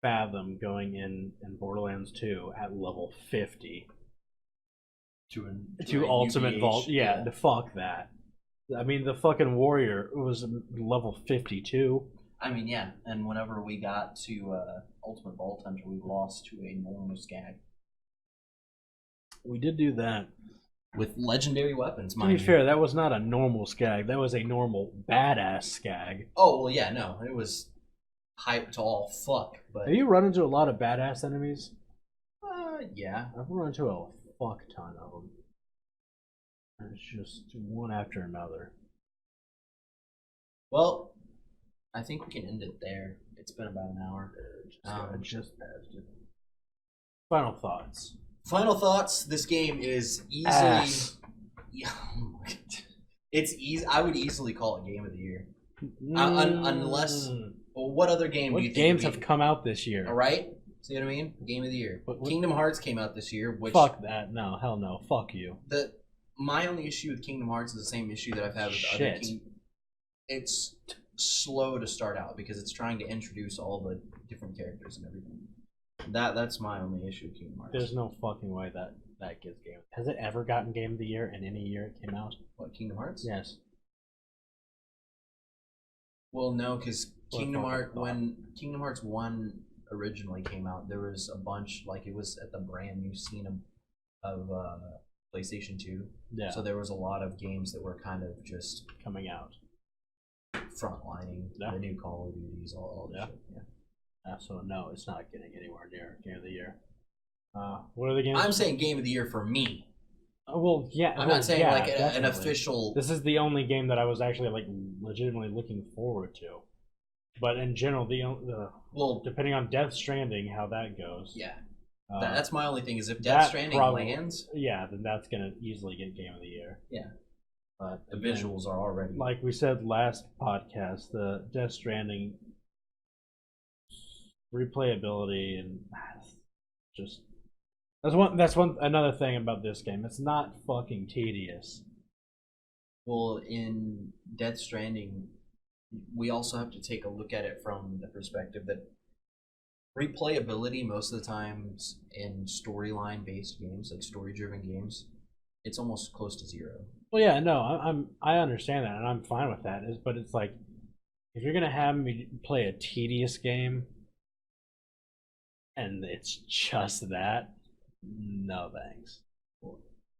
fathom going in Borderlands 2 at level 50 to Ultimate Vault. Yeah, to fuck that. I mean, the fucking warrior was level 52. I mean, yeah, and whenever we got to Ultimate Vault Hunter, we lost to a normal skag. We did do that. With legendary weapons, mind you. To be fair, that was not a normal skag. That was a normal badass skag. Oh, well, yeah, no. It was hyped to all fuck. But have you run into a lot of badass enemies? Yeah. I've run into a fuck ton of them. And it's just one after another. Well, I think we can end it there. It's been about an hour. Just passed it. Final thoughts. Final thoughts. This game is easily. Yeah, it's easy. I would easily call it Game of the Year. Unless. Well, what other game do you think? Games have come out this year? All right. See what I mean? Game of the Year. Kingdom Hearts came out this year. Which, fuck that. No, hell no. Fuck you. My only issue with Kingdom Hearts is the same issue that I've had with other It's slow to start out because it's trying to introduce all the different characters and everything. That's my only issue with Kingdom Hearts. There's no fucking way that gets Game. Has it ever gotten Game of the Year in any year it came out? What, Kingdom Hearts? Yes. Well, no, because when Kingdom Hearts 1 originally came out, there was a bunch, like it was at the brand new scene of PlayStation 2. Yeah. So there was a lot of games that were kind of just coming out, frontlining the new Call of Duties, all that shit. Yeah. So no, it's not getting anywhere near Game of the Year. What are the games? I'm saying Game of the Year for me. Well, yeah. I'm not saying like an official. This is the only game that I was actually like legitimately looking forward to. But in general, depending on Death Stranding, how that goes. Yeah. That's my only thing is if Death Stranding lands. Yeah, then that's gonna easily get Game of the Year. Yeah. But the visuals are already. Like we said last podcast, the Death Stranding replayability and just that's another thing about this game. It's not fucking tedious. Well, in Death Stranding, we also have to take a look at it from the perspective that replayability most of the times in storyline based games, like story driven games, it's almost close to zero. Well, yeah, no, I understand that and I'm fine with that. But it's like if you're gonna have me play a tedious game and it's just that, no thanks.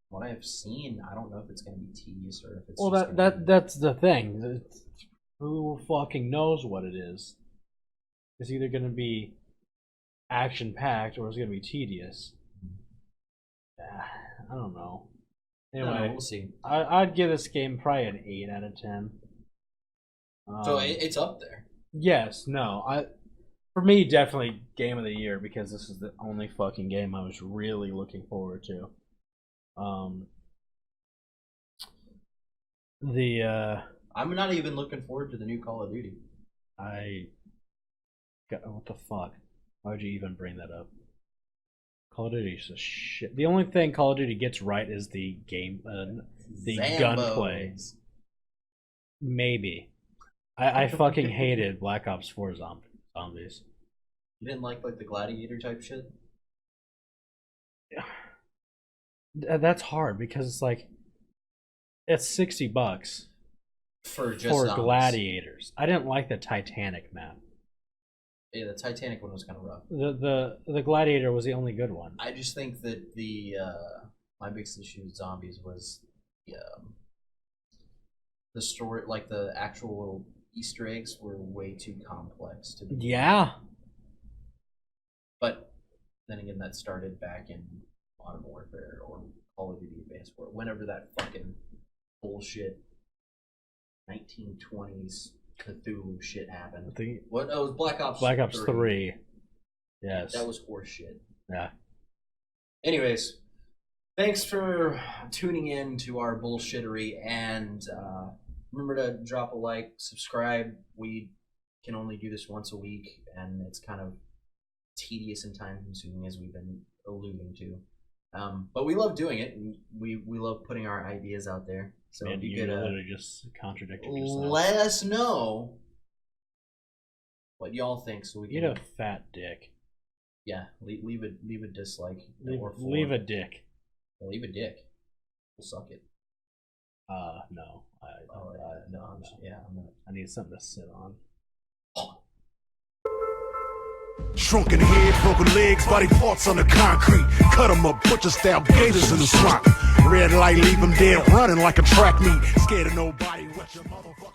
What I've seen, I don't know if it's going to be tedious or if it's. Well, that's the thing. Who fucking knows what it is? It's either going to be action packed or it's going to be tedious. I don't know. Anyway, we'll see. I'd give this game probably an 8 out of 10. So it's up there. Yes. No. For me, definitely Game of the Year because this is the only fucking game I was really looking forward to. I'm not even looking forward to the new Call of Duty. What the fuck? Why'd you even bring that up? Call of Duty's a shit. The only thing Call of Duty gets right is the game, the gunplay. Maybe. I fucking hated Black Ops 4 zombies. You didn't like the gladiator type shit? That's hard because it's like it's $60 for for zombies. gladiators. I didn't like the Titanic map. Yeah, the Titanic one was kind of rough. The gladiator was the only good one. I just think that my biggest issue with zombies was the story, like the actual Easter eggs were way too complex to be. Yeah. But then again, that started back in Modern Warfare or Call of Duty Advanced Warfare, whenever that fucking bullshit 1920s Cthulhu shit happened. What? Oh, it was Black Ops. Black Ops 3. Yes. That was horse shit. Yeah. Anyways, thanks for tuning in to our bullshittery, and remember to drop a like, subscribe. We can only do this once a week, and it's kind of tedious and time consuming, as we've been alluding to. But we love doing it, and we love putting our ideas out there. So Man, if you you could literally just contradicted yourself. let us know what y'all think, so we can. Eat a fat dick. Yeah, leave a dislike. Leave a dick. Leave a dick. We'll suck it. No. No, I'm not. I need something to sit on. Shrunken head, broken legs, body parts on the concrete. Cut 'em up, butcher style gators in the swamp. Red light, leave 'em dead, running like a track meet. Scared of nobody, what your motherfucker.